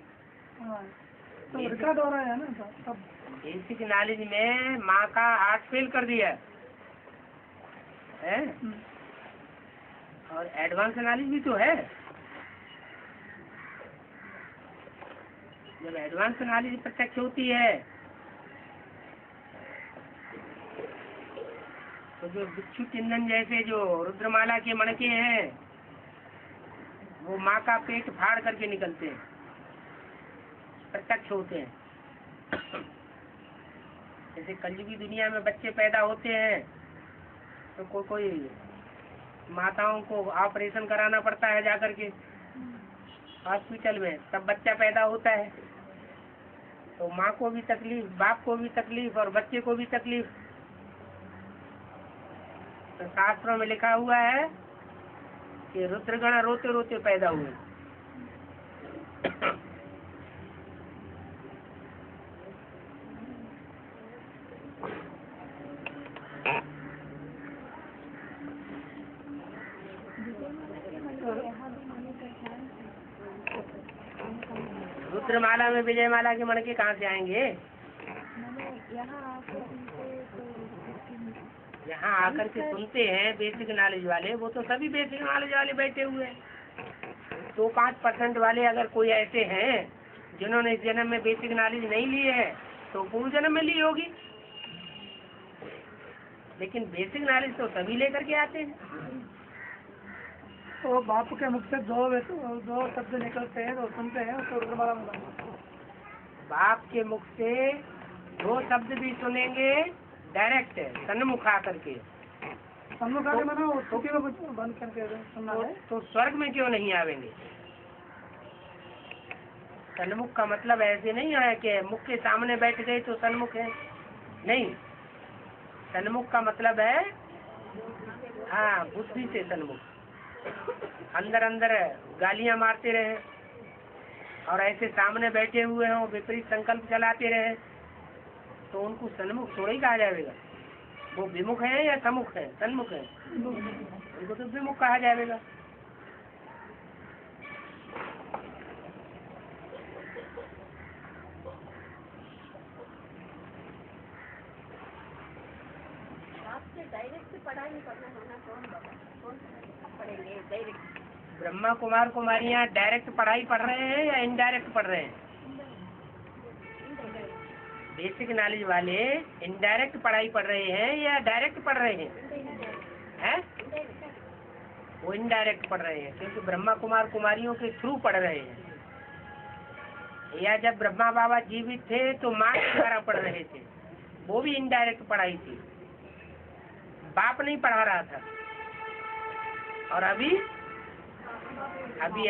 तो रिकॉर्ड हो रहा है ना सब। बेसिक नॉलेज में माँ का हाथ फेल कर दिया है, और एडवांस नॉलेज भी तो है। जब एडवांस नॉलेज प्रत्यक्ष होती है तो जो बिच्छू चिंदन जैसे जो रुद्रमाला के मणके हैं वो माँ का पेट फाड़ करके निकलते हैं, प्रत्यक्ष होते हैं। जैसे कलयुगी दुनिया में बच्चे पैदा होते हैं तो कोई माताओं को ऑपरेशन कराना पड़ता है जाकर के हॉस्पिटल में, तब बच्चा पैदा होता है। तो माँ को भी तकलीफ, बाप को भी तकलीफ और बच्चे को भी तकलीफ। तो शास्त्रों में लिखा हुआ है कि रुद्रगण रोते रोते पैदा हुए। रुद्रमाला में विजयमाला के मणके कहाँ से आएंगे? यहाँ आकर के सुनते हैं बेसिक नॉलेज वाले, वो तो सभी बेसिक नॉलेज वाले बैठे हुए हैं। 2-5% वाले अगर कोई ऐसे हैं जिन्होंने इस जन्म में बेसिक नॉलेज नहीं ली है तो पूर्व जन्म में ली होगी, लेकिन बेसिक नॉलेज तो सभी लेकर के आते हैं। तो बाप के मुख से दो शब्द निकलते हैं तो सुनते हैं उसको रुद्रमाला में। बाप के मुख से 2 शब्द भी सुनेंगे डायरेक्ट सन्मुख आकर के। सन्मुख आके मैंने छोटी में बंद करके सुनना है। तो स्वर्ग में क्यों नहीं आवेंगे? सन्मुख का मतलब ऐसे नहीं है कि मुख के सामने बैठ गए तो सन्मुख है, नहीं। सन्मुख का मतलब है हाँ बुद्धि से सन्मुख, अंदर अंदर गालियां मारते रहे और ऐसे सामने बैठे हुए हों विपरीत संकल्प चलाते रहे तो उनको सन्मुख थोड़ा ही कहा जाएगा। वो विमुख है या समुख है, सन्मुख है? उनको तो विमुख कहा जाएगा। ब्रह्मा कुमार कुमारियाँ डायरेक्ट पढ़ाई पढ़ रहे हैं या इनडायरेक्ट पढ़ रहे हैं? बेसिक नॉलेज वाले इनडायरेक्ट पढ़ाई पढ़ रहे हैं या डायरेक्ट पढ़ रहे हैं? वो इनडायरेक्ट पढ़ रहे हैं, क्योंकि ब्रह्मा कुमार कुमारियों के थ्रू पढ़ रहे हैं। या जब ब्रह्मा बाबा जीवित थे तो माँ के द्वारा पढ़ रहे थे, वो भी इनडायरेक्ट पढ़ाई थी, बाप नहीं पढ़ा रहा था। और अभी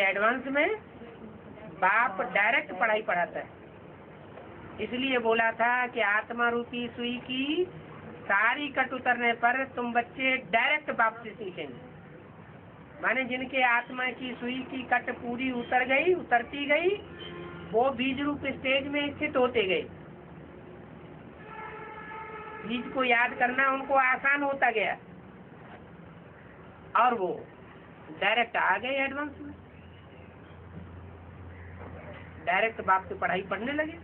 एडवांस में बाप डायरेक्ट पढ़ाई पढ़ाता है। इसलिए बोला था कि आत्मा रूपी सुई की सारी कट उतरने पर तुम बच्चे डायरेक्ट बाप से सीखेंगे। माने जिनके आत्मा की सुई की कट पूरी उतरती गई, वो बीज रूप स्टेज में स्थित होते गए। बीज को याद करना उनको आसान होता गया और वो डायरेक्ट आ गए एडवांस में, डायरेक्ट बाप से पढ़ाई पढ़ने लगे।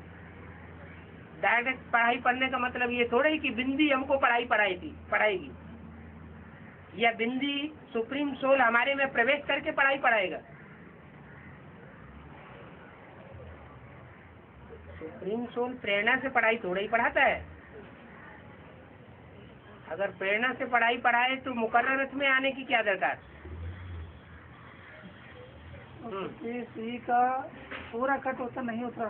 डायरेक्ट पढ़ाई पढ़ने का मतलब ये थोड़ा ही कि बिंदी हमको पढ़ाएगी, या बिंदी सुप्रीम सोल हमारे में प्रवेश करके पढ़ाई पढ़ाएगा। सुप्रीम सोल प्रेरणा से पढ़ाई थोड़ा ही पढ़ाता है। अगर प्रेरणा से पढ़ाई पढ़ाए तो मुकर्रर में आने की क्या दरकार? सुई का पूरा कट होता नहीं उतरा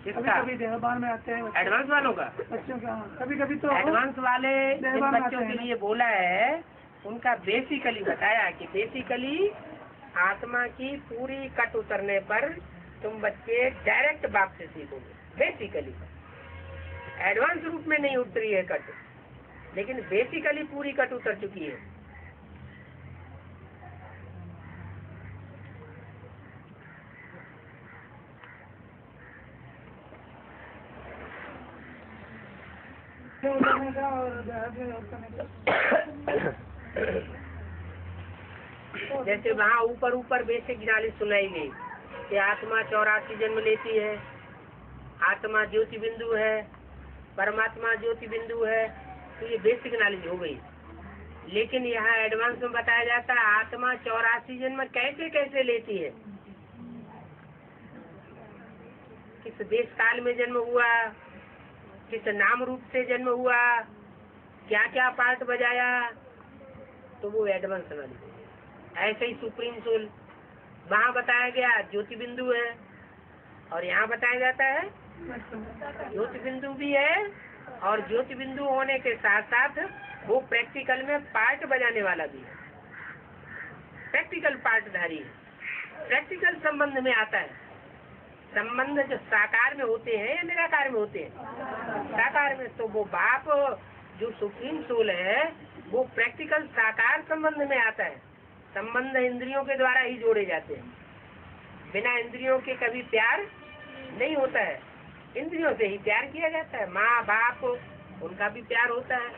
कभी देहबान में आते हैं एडवांस वालों का, बच्चों का। कभी तो एडवांस वाले जिन बच्चों के लिए बोला है उनका बेसिकली बताया कि बेसिकली आत्मा की पूरी कट उतरने पर तुम बच्चे डायरेक्ट बाप से सीखोगे। बेसिकली एडवांस रूप में नहीं उतरी है कट, लेकिन बेसिकली पूरी कट उतर चुकी है। जैसे वहाँ ऊपर बेसिक नॉलेज सुनाई गई कि आत्मा 84 जन्म लेती है, आत्मा ज्योति बिंदु है, परमात्मा ज्योति बिंदु है, तो ये बेसिक नॉलेज हो गई। लेकिन यहाँ एडवांस में बताया जाता है आत्मा 84 जन्म कैसे कैसे लेती है, किस देश काल में जन्म हुआ, किस नाम रूप से जन्म हुआ, क्या क्या पार्ट बजाया, तो वो एडवांस नॉलेज। ऐसे ही सुप्रीम सोल वहाँ बताया गया ज्योति बिंदु है, और यहाँ बताया जाता है ज्योति बिंदु भी है, और ज्योति बिंदु होने के साथ साथ वो प्रैक्टिकल में पार्ट बजाने वाला भी है, प्रैक्टिकल पार्टधारी है। प्रैक्टिकल संबंध में आता है। संबंध जो साकार में होते हैं या निराकार में होते हैं? साकार में। तो वो बाप जो सुप्रीम सोल है वो प्रैक्टिकल साकार संबंध में आता है। संबंध इंद्रियों के द्वारा ही जोड़े जाते हैं, बिना इंद्रियों के कभी प्यार नहीं होता है। इंद्रियों से ही प्यार किया जाता है। माँ बाप उनका भी प्यार होता है,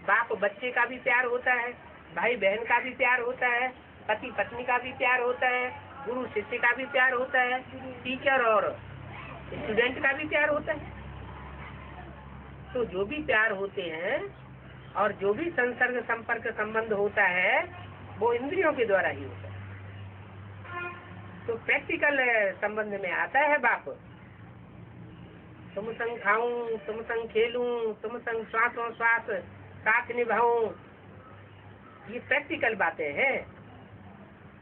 बाप बच्चे का भी प्यार होता है, भाई बहन का भी प्यार होता है, पति पत्नी का भी प्यार होता है, गुरु शिष्य का भी प्यार होता है, टीचर और स्टूडेंट का भी प्यार होता है। तो जो भी प्यार होते हैं और जो भी संसर्ग संपर्क संबंध होता है वो इंद्रियों के द्वारा ही होता है। तो प्रैक्टिकल संबंध में आता है बाप। तुम संग खाऊं, तुम संग खेलूं, तुम संग श्वासों श्वास साथ निभाऊं, ये प्रैक्टिकल बातें हैं।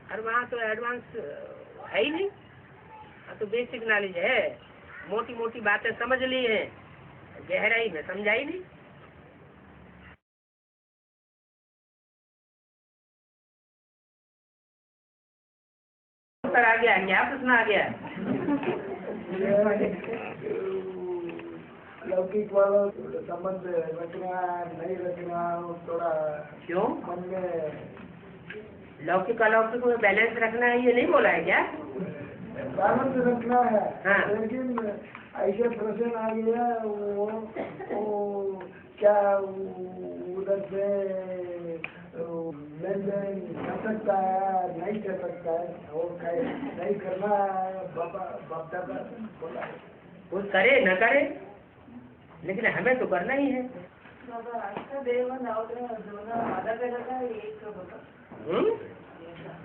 और वहाँ तो एडवांस है ही नहीं, तो बेसिक नॉलेज है। मोटी मोटी बातें समझ ली हैं, गहराई में समझा ही नहीं। उत्तर आ गया क्या? प्रश्न आ गया? लौकिक वालों संबंध रचना नहीं रचना थोड़ा क्यों? मन में लौकिक अलौकिक में बैलेंस रखना है, ये नहीं बोला है क्या? बैलेंस रखना है। हाँ। लेकिन ऐसे प्रश्न आ गया वो क्या उधर से लेन देन कर सकता है नहीं कर सकता है और नहीं करना है बाप दादा बोला है। वो करे न करे लेकिन हमें तो करना ही है। अच्छा देव नवग्रह आधा का एक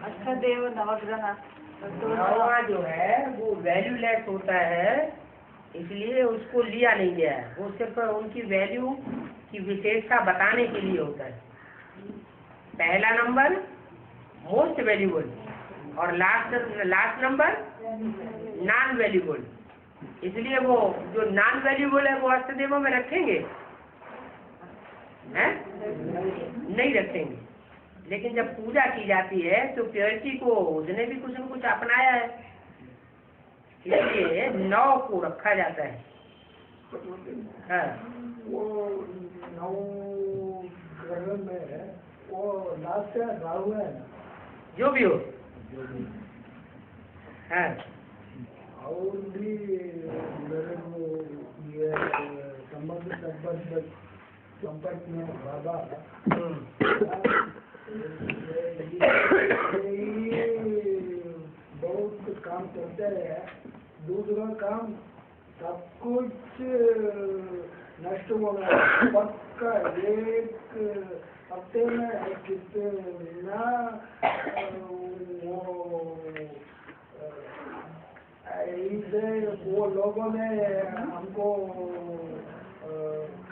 अच्छा देव नवग्रह नौवां जो है वो वैल्यूलेस होता है, इसलिए उसको लिया नहीं गया है। वो सिर्फ उनकी वैल्यू की विशेषता बताने के लिए होता है। पहला नंबर मोस्ट वैल्यूबल और लास्ट नंबर नॉन वैल्यूबल। इसलिए वो जो नॉन वैल्यूबल है वो अष्टदेवों में रखेंगे हैं? नहीं रखेंगे। लेकिन जब पूजा की जाती है तो प्योरिटी को उसने भी कुछ न कुछ अपनाया है, इसलिए 9 को रखा जाता है। हाँ। वो 9 ग्रह में वो लास्ट राहु है ना, जो भी हो। हाँ। और भी मेरे को ये संपर्क में बाबा बहुत काम करते रहे। दूसरा काम सब कुछ नष्ट हो गया पक्का। एक हफ्ते में कितना वो लोगों ने हमको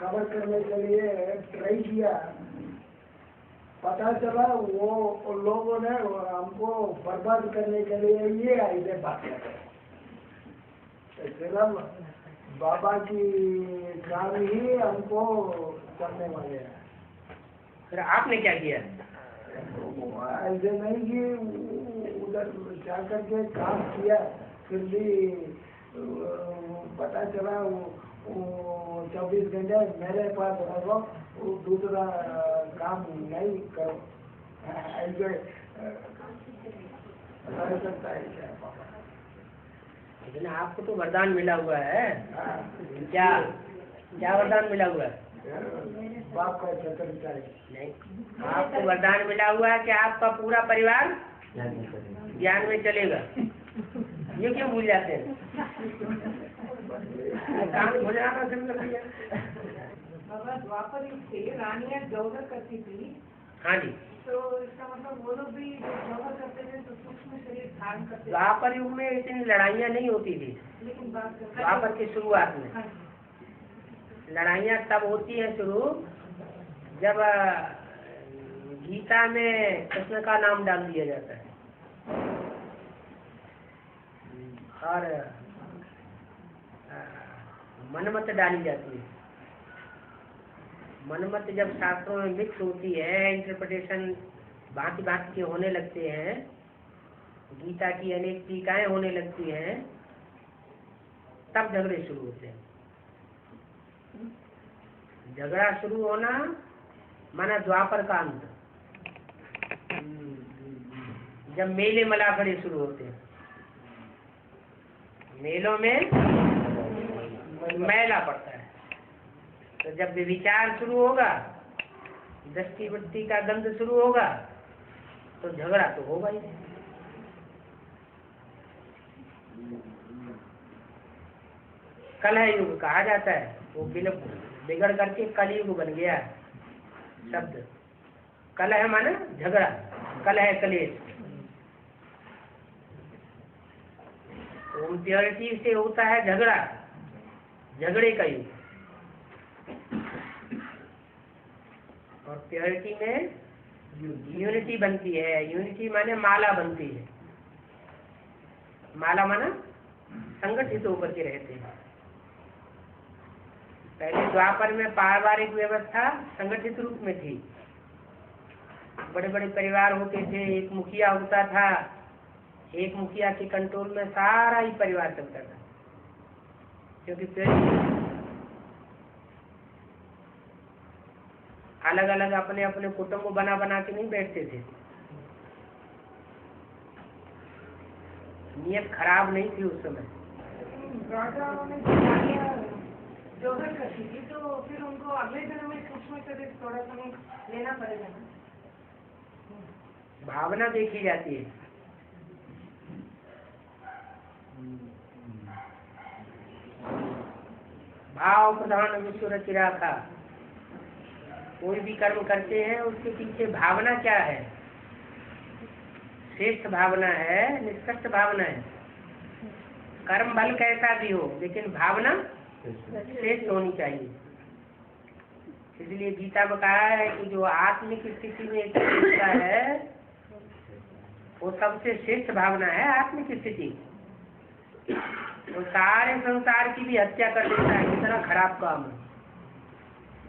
कवर करने के लिए ट्राई किया। पता चला वो लोगों ने हमको बर्बाद करने के लिए ये आइडिया बात कर बाबा की काम ही हमको करने वाले हैं। फिर आपने क्या किया? ऐसे नहीं कि उधर जा करके काम किया, फिर भी पता चला 24 घंटे मेरे पास रहो, दूसरा काम नहीं करो। ऐसे रह सकता है क्या पापा? लेकिन आपको तो वरदान मिला हुआ है। क्या क्या वरदान मिला हुआ है? बाप का चक्कर नहीं, आपको वरदान मिला हुआ है कि आपका पूरा परिवार ज्ञान में चलेगा। ये क्यों भूल जाते हैं? काम हो जाना बाबा द्वापर युग से रानियां जौहर करती थी। हाँ जी। तो इसका मतलब वो लोग भी जौहर करते थे तो सूक्ष्म शरीर धारण करते थे। द्वापर युग में इतनी लड़ाइयाँ नहीं होती थी। लेकिन द्वापर की शुरुआत में लड़ाइयाँ तब होती है शुरू जब गीता में कृष्ण का नाम डाल दिया जाता है और मनमत डाली जाती है। मनमत जब शास्त्रों में मिक्स होती है, इंटरप्रिटेशन भांति भांति के होने लगते हैं, गीता की अनेक टीकाएं होने लगती हैं, तब झगड़े शुरू होते हैं। झगड़ा शुरू होना माना द्वापर का अंत। जब मेले मलाखड़े शुरू होते हैं, मेलों में मैला पड़ता है, तो जब विचार शुरू होगा, दृष्टि वृत्ति का गंध शुरू होगा, तो झगड़ा तो होगा ही। कलह युग कहा जाता है, वो बिगड़ करके कलयुग बन गया है शब्द। कलह माने झगड़ा, कलह कलेश। प्योरिटी से होता है झगड़ा, झगड़े का युग। और प्योरिटी में यूनिटी बनती है। यूनिटी माने माला बनती है। माला माना संगठित होकर के रहते हैं। पहले द्वापर में पारिवारिक व्यवस्था संगठित रूप में थी। बड़े बड़े परिवार होते थे, एक मुखिया होता था, एक मुखिया के कंट्रोल में सारा ही परिवार चलता था, क्योंकि अलग अलग अपने अपने कुटुंब बना बना के नहीं बैठते थे। नियत खराब नहीं थी उस समय। जोहर करती थी, तो फिर उनको अगले जन्म में सूक्ष्म शरीर थोड़ा सा लेना पड़ेगा ना। भावना देखी जाती है। भाव प्रधान विश्व रचिरा था। कोई भी कर्म करते हैं उसके पीछे भावना क्या है? श्रेष्ठ भावना है, निष्कृष्ट भावना है। कर्म बल कैसा भी हो, लेकिन भावना श्रेष्ठ होनी चाहिए। इसलिए गीता में कहा है कि जो आत्मिक स्थिति में स्थित है वो सबसे श्रेष्ठ भावना है। आत्मिक स्थिति तो सारे संसार की भी हत्या कर देता है, इतना खराब काम है,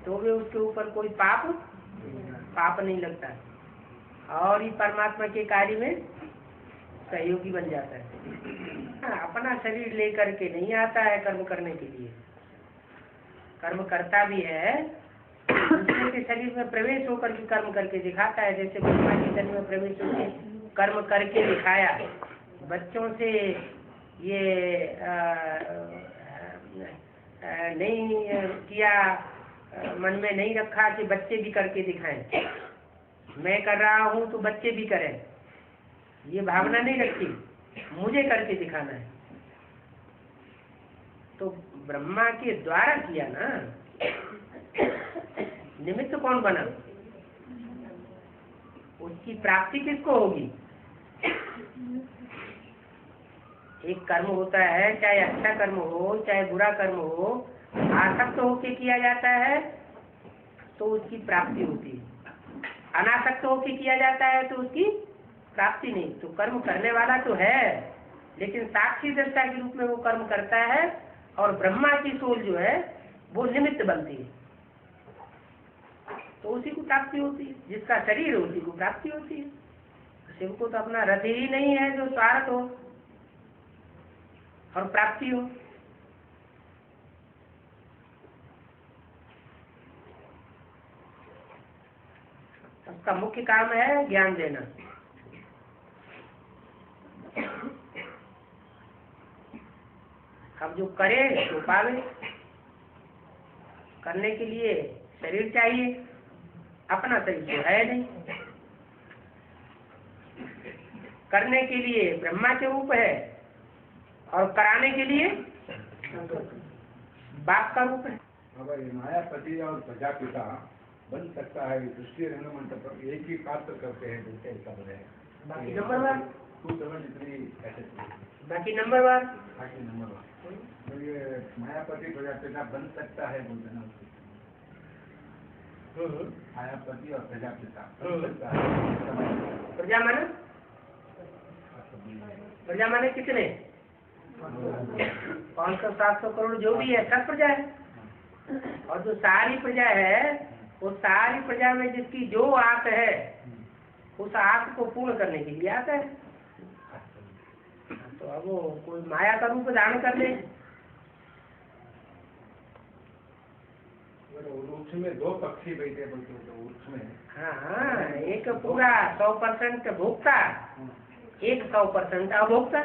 तो भी उसके ऊपर कोई पाप नहीं लगता है, और ही परमात्मा के कार्य में सहयोगी बन जाता है। अपना शरीर लेकर के नहीं आता है कर्म करने के लिए, कर्म करता भी है, दूसरे के शरीर में प्रवेश होकर के कर्म करके दिखाता है। जैसे ब्रह्मा के शरीर में प्रवेश होकर कर्म करके दिखाया। बच्चों से ये नहीं किया, मन में नहीं रखा कि बच्चे भी करके दिखाएं, मैं कर रहा हूँ तो बच्चे भी करें, ये भावना नहीं रखी, मुझे करके दिखाना है। तो ब्रह्मा के द्वारा किया ना, निमित्त कौन बना? उसकी प्राप्ति किसको होगी? एक कर्म होता है, चाहे अच्छा कर्म हो चाहे बुरा कर्म हो, आसक्त होके किया जाता है तो उसकी प्राप्ति होती है, अनासक्त होके किया जाता है तो उसकी प्राप्ति नहीं। तो कर्म करने वाला तो है, लेकिन साक्षी दृष्टा के रूप में वो कर्म करता है, और ब्रह्मा की सोल जो है वो निमित्त बनती है, तो उसी को प्राप्ति होती है। जिसका शरीर है उसी को प्राप्ति होती है। शिव को तो अपना रथ ही नहीं है जो स्वार्थ हो और प्राप्ति हो। उसका मुख्य काम है ज्ञान देना। अब जो करे तो पावे। करने के लिए शरीर चाहिए, अपना शरीर तो है नहीं। करने के लिए ब्रह्मा के रूप है और कराने के लिए बाप का रूप है। मायापति और प्रजापिता बन सकता है। दृष्टि रंगमंच पर एक ही पात्र करते हैं, जैसे ऐसा बने। बाकी नंबरवार बाकी नंबरवार तो ये मायापति प्रजापिता बन सकता है, बोलते ना। मायापति और प्रजापिता बन सकता है। प्रजा माने कितने? 500-700 करोड़ जो भी है, सब प्रजा है। और जो सारी प्रजा है, वो सारी प्रजा में जिसकी जो आस है, उस आस को पूर्ण करने के लिए आता है। तो अब वो कोई माया का रूप धारण कर ले। वृक्ष में 2 पक्षी बैठे बोलते हैं, तो वृक्ष में हाँ, एक पूरा 100% भोक्ता, एक 100% अभोक्ता,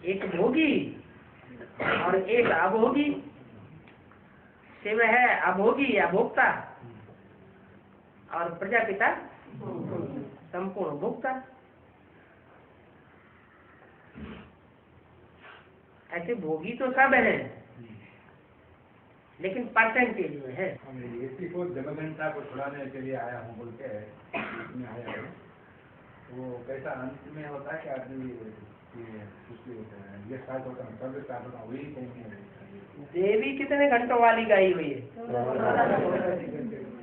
एक भोगी और एक अभोगी। शिव है अभोगी अभोक्ता, और प्रजापिता संपूर्ण भोक्ता। ऐसे भोगी तो सब है, लेकिन परसेंटेज में है। इसी को जनघंटा को छुड़ाने के लिए आया हूँ बोल के इसमें आया हूँ। वो कैसा अंत में होता है कि आदमी ये स्टार्ट होता है, सर्वे स्टार्ट होता है, वही कहीं। देवी कितने घंटों वाली गाई हुई है?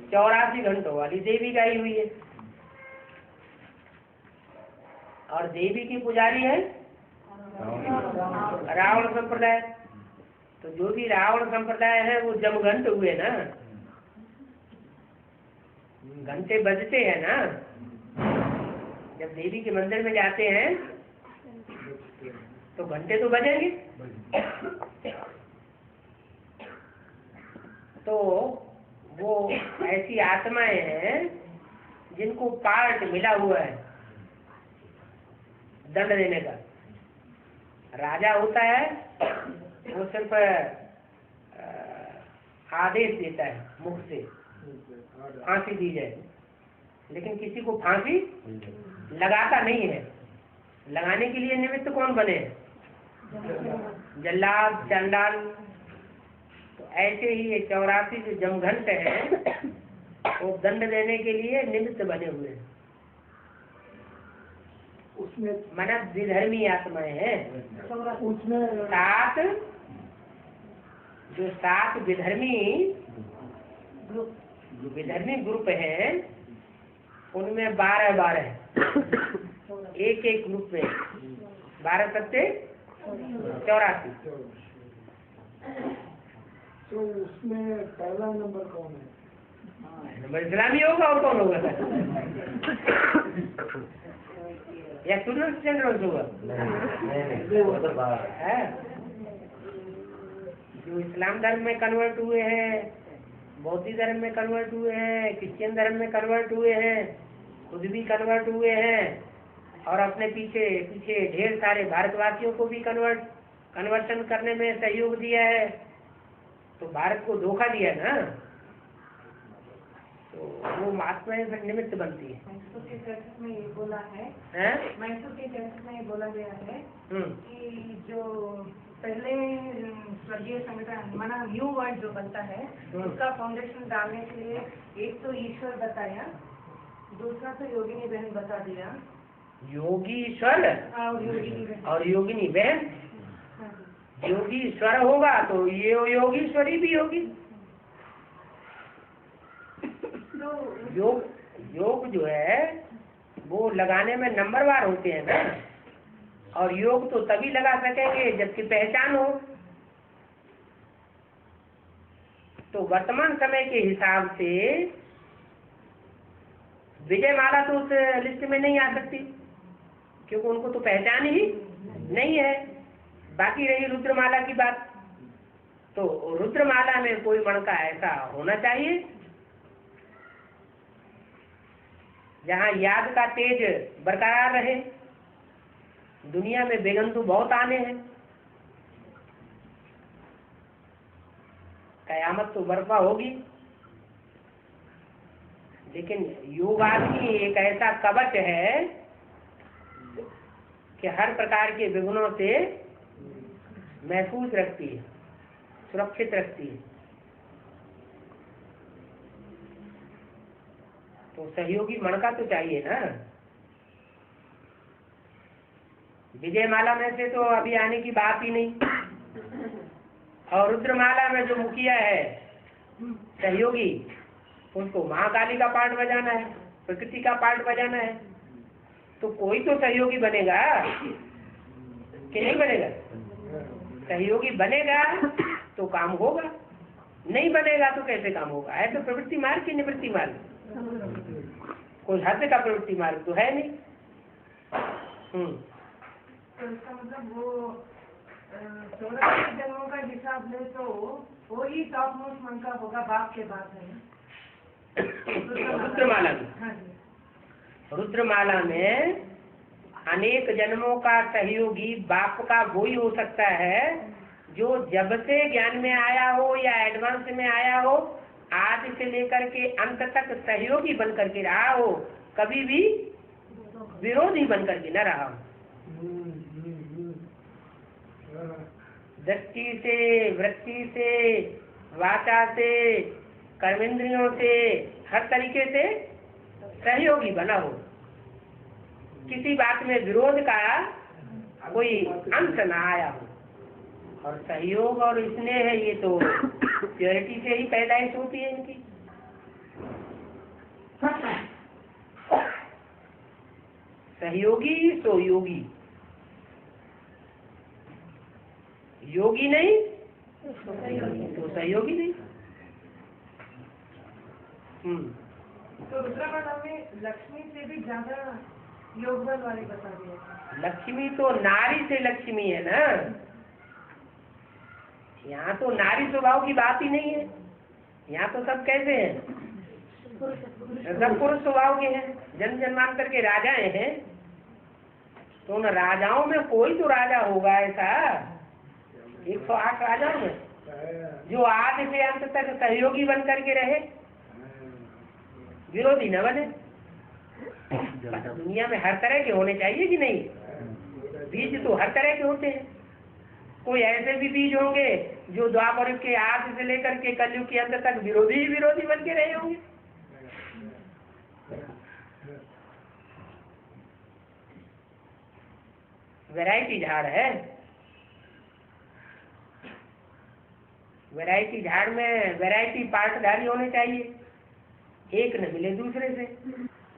84 घंटों वाली देवी गाई हुई है। और देवी की पुजारी है रावण संप्रदाय। तो जो भी रावण संप्रदाय है वो जमघंट हुए ना, घंटे बजते हैं ना। जब देवी के मंदिर में जाते हैं तो घंटे तो बजेंगे। तो वो ऐसी आत्माएं हैं जिनको पार्ट मिला हुआ है दंड देने का। राजा होता है वो सिर्फ आदेश देता है मुख से फांसी दी जाए, लेकिन किसी को फांसी लगाता नहीं है। लगाने के लिए निमित्त कौन बने? जल्लाद, चंडाल। तो ऐसे ही ये 84 जो जमघंट है वो दंड देने के लिए निमित्त बने हुए हैं। उसमें माना विधर्मी आत्माएं हैं। उसमें 7 विधर्मी ग्रुप हैं, उनमें 12 एक ग्रुप में 12 सत्ते 84। तो उसमें पहला नंबर कौन है? नंबर इस्लामी होगा और कौन होगा? या स्टूडेंट जनरल होगा? जो इस्लाम धर्म में कन्वर्ट हुए हैं, बौद्ध धर्म में कन्वर्ट हुए हैं, क्रिश्चियन धर्म में कन्वर्ट हुए हैं, खुद भी कन्वर्ट हुए हैं और अपने पीछे ढेर सारे भारतवासियों को भी कन्वर्शन करने में सहयोग दिया है। तो भारत को धोखा दिया ना, तो वो महात्माएं फिर निमित्त बनती है। मैसूर के चर्च में ये बोला है, मैसूर के चर्च में ये बोला गया है कि जो पहले स्वर्गीय संगठन माना न्यू वर्ल्ड जो बनता है उसका फाउंडेशन डालने के लिए एक तो ईश्वर बताया, दूसरा तो योगिनी बहन बता दिया। योगीश्वर और योगिनी बहन। योगीश्वर होगा तो ये योगीश्वरी भी होगी। योग जो है वो लगाने में नंबरवार होते हैं ना, और योग तो तभी लगा सकेंगे जबकि पहचान हो। तो वर्तमान समय के हिसाब से विजय माला तो उस लिस्ट में नहीं आ सकती, क्योंकि उनको तो पहचान ही नहीं है। बाकी रही रुद्रमाला की बात, तो रुद्रमाला में कोई मणका ऐसा होना चाहिए जहाँ याद का तेज बरकरार रहे। दुनिया में बेगंतु बहुत आने हैं, कयामत तो बर्पा होगी, लेकिन योग आदमी एक ऐसा कवच है कि हर प्रकार के विघ्नों से महफूज रखती है, सुरक्षित रखती है। तो सहयोगी मणका तो चाहिए ना। विजयमाला में से तो अभी आने की बात ही नहीं, और रुद्रमाला में जो मुखिया है सहयोगी, उसको महाकाली का पार्ट बजाना है, प्रकृति का पार्ट बजाना है। तो कोई तो सहयोगी बनेगा कि नहीं बनेगा? सहयोगी बनेगा तो काम होगा, नहीं बनेगा तो कैसे काम होगा? है तो प्रवृत्ति मार्ग की निवृत्ति मार्ग, कोई हद का प्रवृत्ति मार्ग तो है नहीं। तो इसका मतलब वो 84 जन्मों का हिसाब ले तो वो ही टॉप मोस्ट मन का होगा, बाप के बाद है रुद्रमाला में। हाँ जी। रुद्रमाला में अनेक जन्मों का सहयोगी बाप का वो ही हो सकता है जो जब से ज्ञान में आया हो या एडवांस में आया हो, आज से लेकर के अंत तक सहयोगी बन करके रहा हो, कभी भी विरोधी बन करके न रहा हो। दृष्टि से, वृत्ति से, वाचा से, कर्मेंद्रियों से, हर तरीके से सहयोगी बना हो, किसी बात में विरोध का कोई अंश न आया हो। और सहयोग और स्नेह है, ये तो प्योरिटी से ही पैदाइश होती है इनकी। सहयोगी तो योगी, योगी नहीं तो सहयोगी नहीं। तो रुद्रमाला में लक्ष्मी से भी ज्यादा योग बल वाले बता दिया। लक्ष्मी तो नारी से लक्ष्मी है ना, यहाँ तो नारी स्वभाव की बात ही नहीं है। यहाँ तो सब कैसे हैं? सब पुरुष स्वभाव के हैं। जन्म जन्मांतर के राजाएं हैं, तो उन राजाओं में कोई तो राजा होगा ऐसा, 108 राजाओं में जो आदि से अंत तक सहयोगी बन करके रहे, विरोधी न बने। दुनिया में हर तरह के होने चाहिए कि नहीं? बीज तो हर तरह के होते हैं। कोई ऐसे भी बीज होंगे जो द्वापर युग के आदि से लेकर के कलयुग के अंत तक विरोधी ही विरोधी बन के रहे होंगे। वैरायटी झाड़ है। वैरायटी झाड़ में वैरायटी पार्टधारी होने चाहिए, एक न मिले दूसरे से।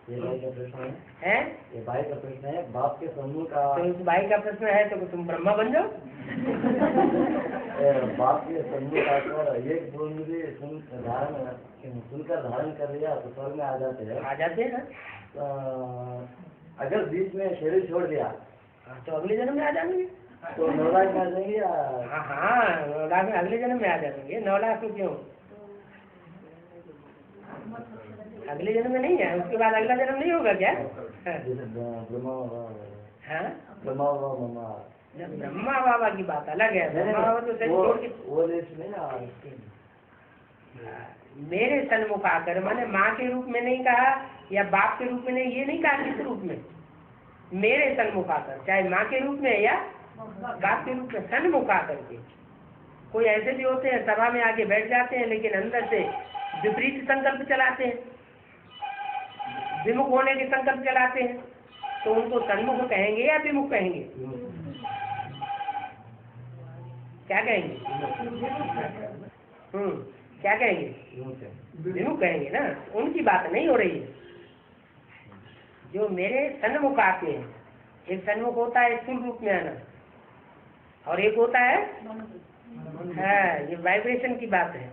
ये भाई का प्रश्न है? ये भाई का प्रश्न है, बाप के समूह का। तो इस भाई का प्रश्न है तो तुम ब्रह्मा बन जाओ। बाप के समूह का अगर एक बोल सुनकर धारण कर लिया तो स्वर्ग में आ जाते हैं। आ जाते हैं ना। अगर बीच में शरीर छोड़ दिया तो अगले जन्म में आ जाएंगे। तो नवलाख में आ जाएंगे या? हाँ, नवलाख में अगले जन्म में आ जाएंगे। नवलाख में क्यों? अगले जन्म में नहीं है, उसके बाद अगला जन्म नहीं होगा क्या? ब्रह्मा बाबा की बात अलग है। ब्रह्मा बाबा तो सही छोड़ के वो देश में ना मेरे सन्मुख आकर, मैंने माँ के रूप में नहीं कहा या बाप के रूप में नहीं, ये नहीं कहा किस रूप में, मेरे सन्मुख आकर, चाहे माँ के रूप में या बाप के रूप में, सन्मुख आकर के। कोई ऐसे भी होते हैं सभा में आके बैठ जाते हैं लेकिन अंदर से विपरीत संकल्प चलाते हैं, विमुख होने के संकल्प चलाते हैं, तो उनको सन्मुख कहेंगे या विमुख कहेंगे? क्या कहेंगे? क्या कहेंगे? विमुख कहेंगे ना। उनकी बात नहीं हो रही है। जो मेरे सन्मुख आते हैं, एक सन्मुख होता है स्थूल रूप में आना, और एक होता है ये वाइब्रेशन की बात है।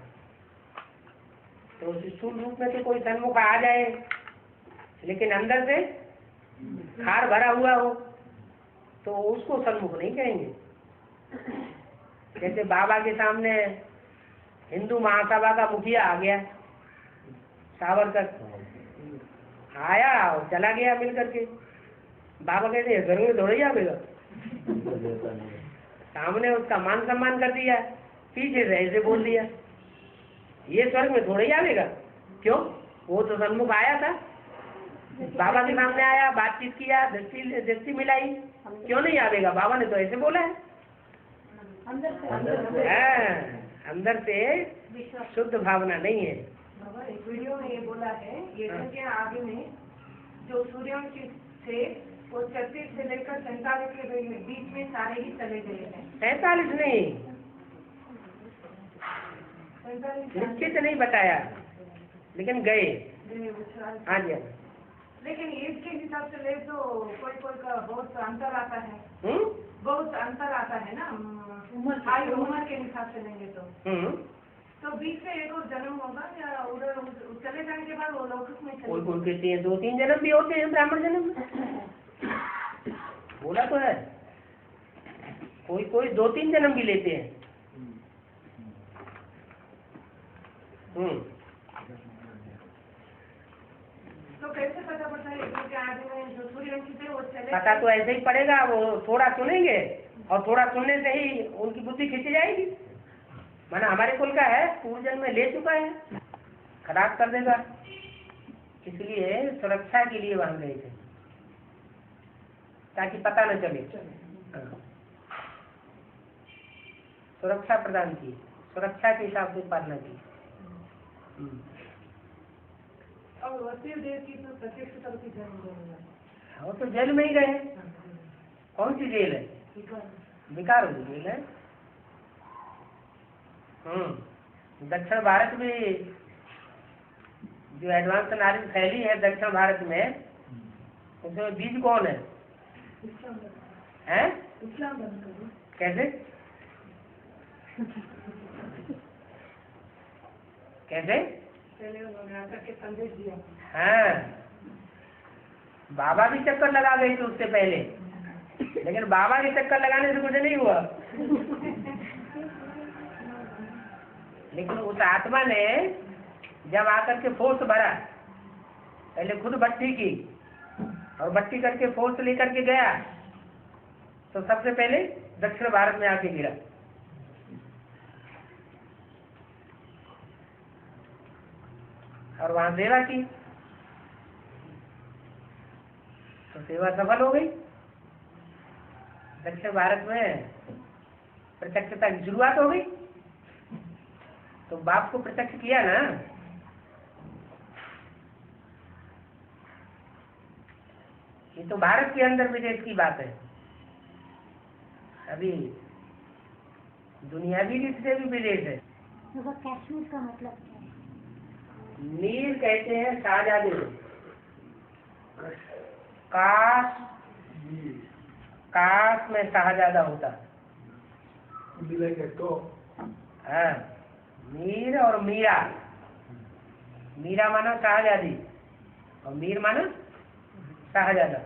तो स्थूल रूप में तो कोई सन्मुख आ जाए लेकिन अंदर से खार भरा हुआ हो तो उसको सन्मुख नहीं कहेंगे। जैसे बाबा के सामने हिंदू महासभा का मुखिया आ गया, सावरकर आया और चला गया मिल करके। बाबा कहते हैं घर में दौड़ जाएगा, सामने उसका मान सम्मान कर दिया, पीछे से ऐसे बोल दिया, ये स्वर्ग में थोड़े आवेगा। क्यों? वो तो सन्मुख आया था, बाबा के सामने आया, बातचीत किया, दृष्टि मिलाई, क्यों नहीं आवेगा? बाबा ने तो ऐसे बोला है। अंदर से शुद्ध भावना नहीं है। बाबा एक वीडियो में ये बोला है, ये के आगे में जो सूर्यवंशी थे वो 36 से लेकर 47 के बीच में सारे ही चले गए हैं। 47 नहीं, निश्चित नहीं बताया, लेकिन गए। हाँ जी। लेकिन एज के हिसाब से ले तो कोई का बहुत अंतर आता है। बहुत अंतर आता है ना, उम्र के हिसाब से लेंगे तो बीच में एक और जन्म होगा या उधर चले जाने के बाद वो लौकिक में चले? कोई कहते हैं 2-3 जन्म भी होते हैं ब्राह्मण जन्म में, बोला तो है। कोई 2-3 जन्म भी लेते हैं। तो कैसे पता पड़ता है कि आगे में जो सूर्यवंशी थे वो चले? पता तो ऐसे ही पड़ेगा, वो थोड़ा सुनेंगे और थोड़ा सुनने से ही उनकी बुद्धि खिंच जाएगी। माना हमारे कुल का है, पूर्व जन्म में ले चुका है, खराब कर देगा। इसलिए सुरक्षा के लिए वहां गए थे ताकि पता न चले। सुरक्षा प्रदान की, सुरक्षा के हिसाब से पालना की। और वसीय देव की तो प्रत्यक्ष तरफ की जन्म, वो तो जेल में ही गए। कौन सी जेल है? विकार वाली जेल है। दक्षिण भारत में जो एडवांस नॉलेज फैली है दक्षिण भारत में, उसमें बीज कौन है? इस्लाम बंद करो। कैसे कैसे? पहले उन्होंने आकर के संदेश दिया। हाँ, बाबा भी चक्कर लगा गई थी उससे पहले, लेकिन बाबा के चक्कर लगाने से कुछ नहीं हुआ। लेकिन उस आत्मा ने जब आकर के फोर्स भरा, पहले खुद भट्टी की और भट्टी करके फोर्स लेकर के गया, तो सबसे पहले दक्षिण भारत में आके गिरा। और वहां सेवा की तो सेवा सफल हो गई। दक्षिण भारत में प्रत्यक्षता की शुरुआत हो गई। तो बाप को प्रत्यक्ष किया ना। ये तो भारत के अंदर विदेश की बात है। अभी दुनियावी रीत से भी विदेश है। कश्मीर का मतलब क्या है? मीर कहते हैं शाहजादे को। काश में शाहजादा होता। मिलेंगे तो हाँ, मीर और मीरा। मीरा मानो शाहजादी और मीर मानो शाहजादा।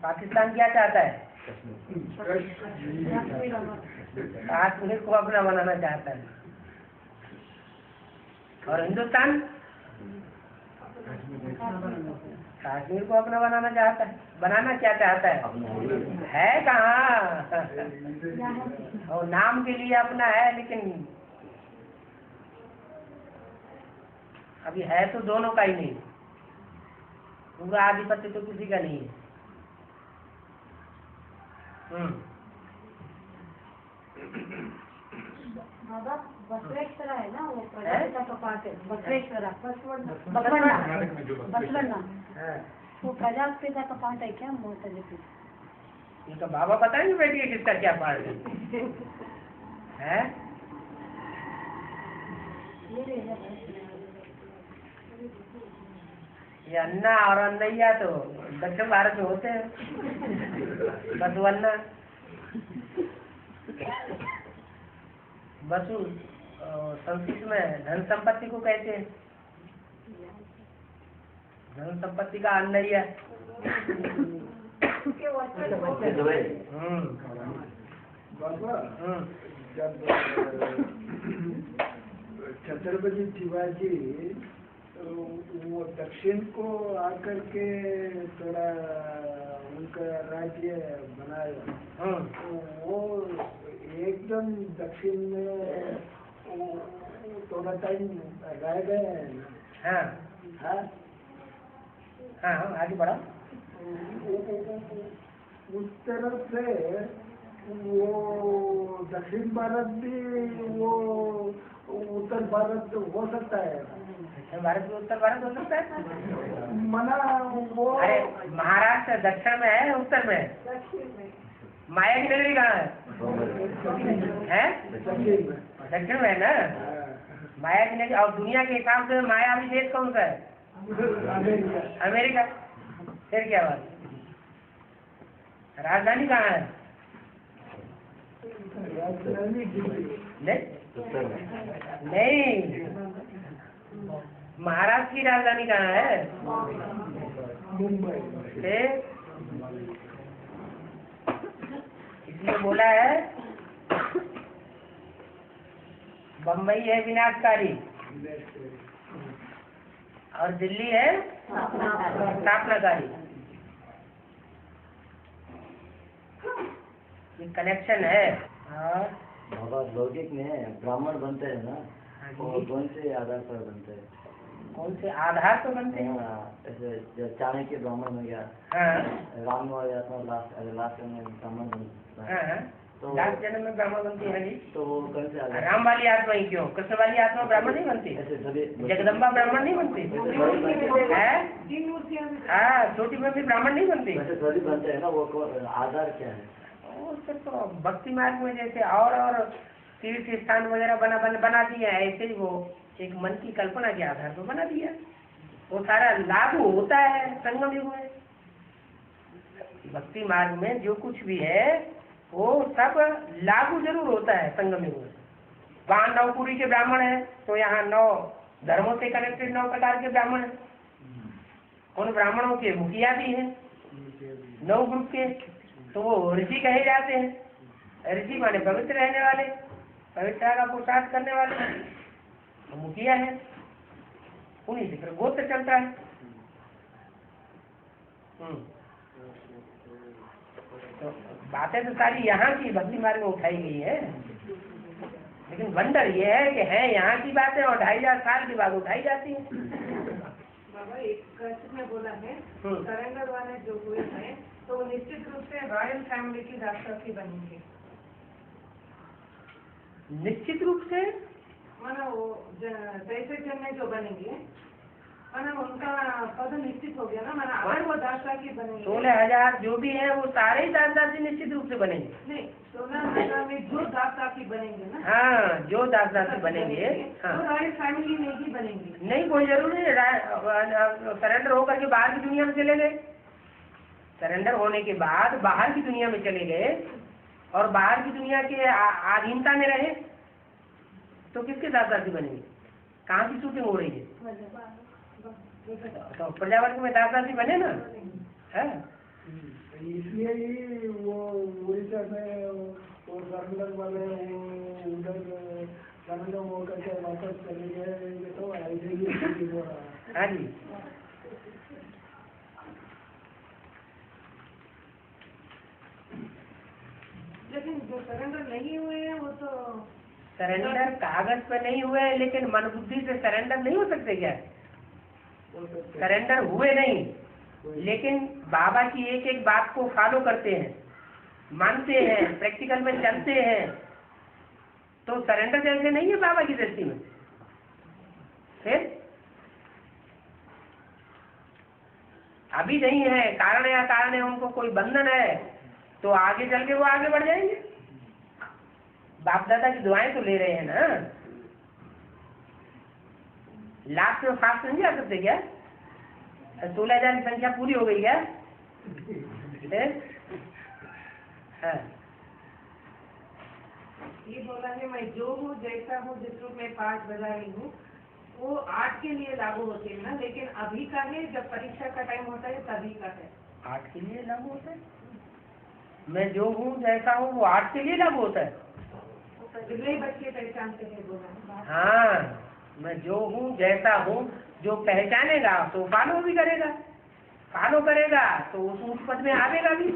पाकिस्तान क्या चाहता है? कश्मीर को अपना बनाना चाहता है। और हिंदुस्तान कश्मीर को अपना बनाना चाहता है। बनाना क्या चाहता है कहाँ? और नाम के लिए अपना है, लेकिन अभी है तो दोनों का ही नहीं। पूरा आधिपत्य तो किसी का नहीं है। बाबा बसवेश्वरा है ना, वो प्रजापिता का पाठ है। बसवेश्वरा बसवन्ना वो प्रजापिता का पाठ है क्या? मोता जी इनका बाबा बताएंगे बेटी किसका क्या पाठ है? ये अन्ना और अन्नैया तो दक्षिण भारत में होते हैं। बसवन्ना बसु संस्कृत में धन संपत्ति को कहते हैं। धन संपत्ति का अन्नैया। बाबा जब छत्रपति शिवाजी वो दक्षिण को आकर के थोड़ा उनका राज्य बनाया, वो एकदम दक्षिण में थोड़ा टाइम रह गए हैं। हाँ हाँ हाँ आगे बढ़ा। उस तरफ से वो दक्षिण भारत भी वो उत्तर भारत हो सकता है। दक्षिण भारत भी उत्तर भारत हो सकता है। मना वो अरे महाराष्ट्र दक्षिण में है उत्तर में है? माया की नगरी कहाँ है? दक्षिण में है ना माया की नगरी। और दुनिया के हिसाब से माया भी देश कौन सा है? अमेरिका। फिर क्या बात? राजधानी कहाँ है? नहीं, महाराष्ट्र की राजधानी कहाँ है? मुंबई। इसलिए बोला है बम्बई है विनाशकारी और दिल्ली है स्थापनाकारी। ये कनेक्शन है। और बाबा लौकिक में ब्राह्मण बनते हैं ना, और कौन से आधार पर बनते हैं? कौन से आधार पर बनते हैं? ऐसे चाणक्य ब्राह्मण हो गया। हाँ राम हो गया तो लास्ट में ब्राह्मण बनता है। हाँ तो लास्ट जन्म में ब्राह्मण बनती है जी। तो वो कौन से आधार? राम वाली आत्मा ही क्यों? कृष्ण वाली आत्मा ब्राह्मण नहीं बनती? ऐसे सभी जगदम्बा ब्राह्मण नहीं बनती है? हाँ छोटी में भी ब्राह्मण नहीं बनती। वैसे सभी बनते हैं ना, वो आधार क्या है? वो सिर्फ भक्ति मार्ग में जैसे और तीर्थ स्थान वगैरह बना दिया है, ऐसे ही वो एक मन की कल्पना के आधार पर बना दिया। वो सारा लागू होता है संगम युग में। भक्ति मार्ग में जो कुछ भी है वो सब लागू जरूर होता है संगम युग में। वहाँ 9 पुरी के ब्राह्मण है तो यहाँ 9 धर्मों से कनेक्टेड 9 प्रकार के ब्राह्मण है। उन ब्राह्मणों के मुखिया भी हैं 9 ग्रुप के, तो वो ऋषि कहे जाते हैं। ऋषि माने पवित्र रहने वाले, पवित्रता का पुरुषार्थ करने वाले, तो मुखिया है। उन्हीं से फिर गोत्र चलता है। तो बातें तो सारी यहाँ की भक्ति मार्ग में उठाई गई है। लेकिन वंडर ये है कि है यहाँ की बातें और 2500 साल के बाद उठाई जाती है। बाबा एक कच्छ में बोला है सरेंडर वाले जो हुए हैं तो वो निश्चित रूप से रॉयल फैमिली की राष्ट्रपति बनेंगे। निश्चित रूप से माना वो 63 जन में जो बनेंगे माना उनका पद निश्चित हो गया ना, माना अगर वो दासदासी बनेंगे 16,000 जो भी है वो सारे ही दासदासी निश्चित रूप से बनेंगे। नहीं 16,000 में जो दासदासी बनेंगे ना, हाँ जो दासदासी बनेंगे हाँ। तो रॉयल फैमिली में ही बनेंगे। नहीं कोई जरूरी नहीं, सरेंडर होकर के बाहर की दुनिया में चले गए, सरेंडर होने के बाद बाहर की दुनिया में चले गए और बाहर की दुनिया के अधीनता में रहे तो किसके दासदासी बनेंगे? कहाँ की शूटिंग हो रही है? तो प्रजावर्ग में दासदासी बने ना है। इसलिए ही वो उड़ीसा में वो सरेंडर वाले वो उधर सरेंडर होकर के वापस चले गए तो ऐसे ही हो रहा है। हाँ जी लेकिन जो सरेंडर नहीं हुए हैं वो तो सरेंडर कागज पे नहीं हुए लेकिन मन बुद्धि से सरेंडर नहीं हो सकते क्या? सरेंडर हुए नहीं लेकिन बाबा की एक एक बात को फॉलो करते हैं, मानते हैं, प्रैक्टिकल में चलते हैं, तो सरेंडर जैसे नहीं है बाबा की दृष्टि में। फिर अभी नहीं है, कारण या कारण है, उनको कोई बंधन है तो आगे चल के वो आगे बढ़ जाएंगे। बाप दादा की दुआएं तो ले रहे हैं ना, लास्ट में फास्ट नहीं जा सकते क्या? 16,000 की संख्या पूरी हो गई क्या? हाँ। ये बोला है मैं जो हूँ जैसा हूँ जिस रूप में पाठ बजा रही हूँ वो आर्ट के लिए लागू होते हैं ना, लेकिन अभी का है जब परीक्षा का टाइम होता है तभी का है। आर्ट के लिए लागू होता है? मैं जो हूँ जैसा हूँ वो आर्ट के लिए लागू होता है? बिगड़े बच्चे पहचानते हैं बोला। हाँ मैं जो हूँ जैसा हूँ, जो पहचानेगा तो फॉलो भी करेगा, फॉलो करेगा तो उस ऊंच पद में आवेगा भी,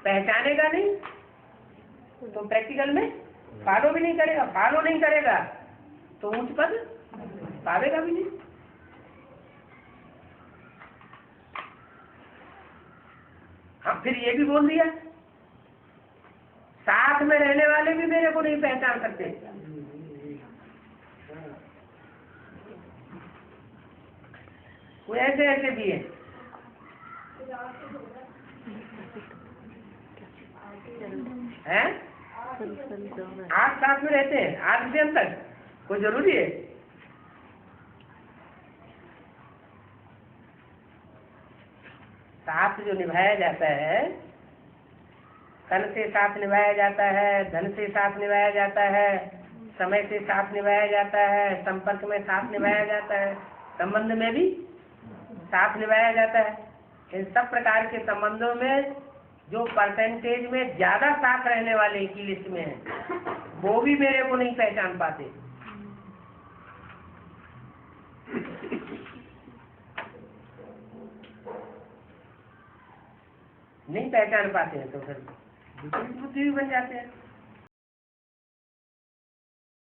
पहचानेगा नहीं तो प्रैक्टिकल में फॉलो भी नहीं करेगा, फॉलो नहीं करेगा तो ऊंच पद पावेगा भी नहीं। हाँ फिर ये भी बोल दिया साथ में रहने वाले भी मेरे को नहीं पहचान सकते। वो ऐसे ऐसे भी है। हैं? आज साथ में रहते हैं आज दिन तक, कोई जरूरी है? साथ जो निभाया जाता है, तन से साथ निभाया जाता है, धन से साथ निभाया जाता है, समय से साथ निभाया जाता है, संपर्क में साथ निभाया जाता है, संबंध में भी साथ निभाया जाता है। इन सब प्रकार के संबंधों में जो परसेंटेज में ज्यादा साथ रहने वाले की लिस्ट में है वो भी मेरे को नहीं पहचान पाते। नहीं पहचान पाते हैं तो फिर बुद्धि भी बन जाते हैं।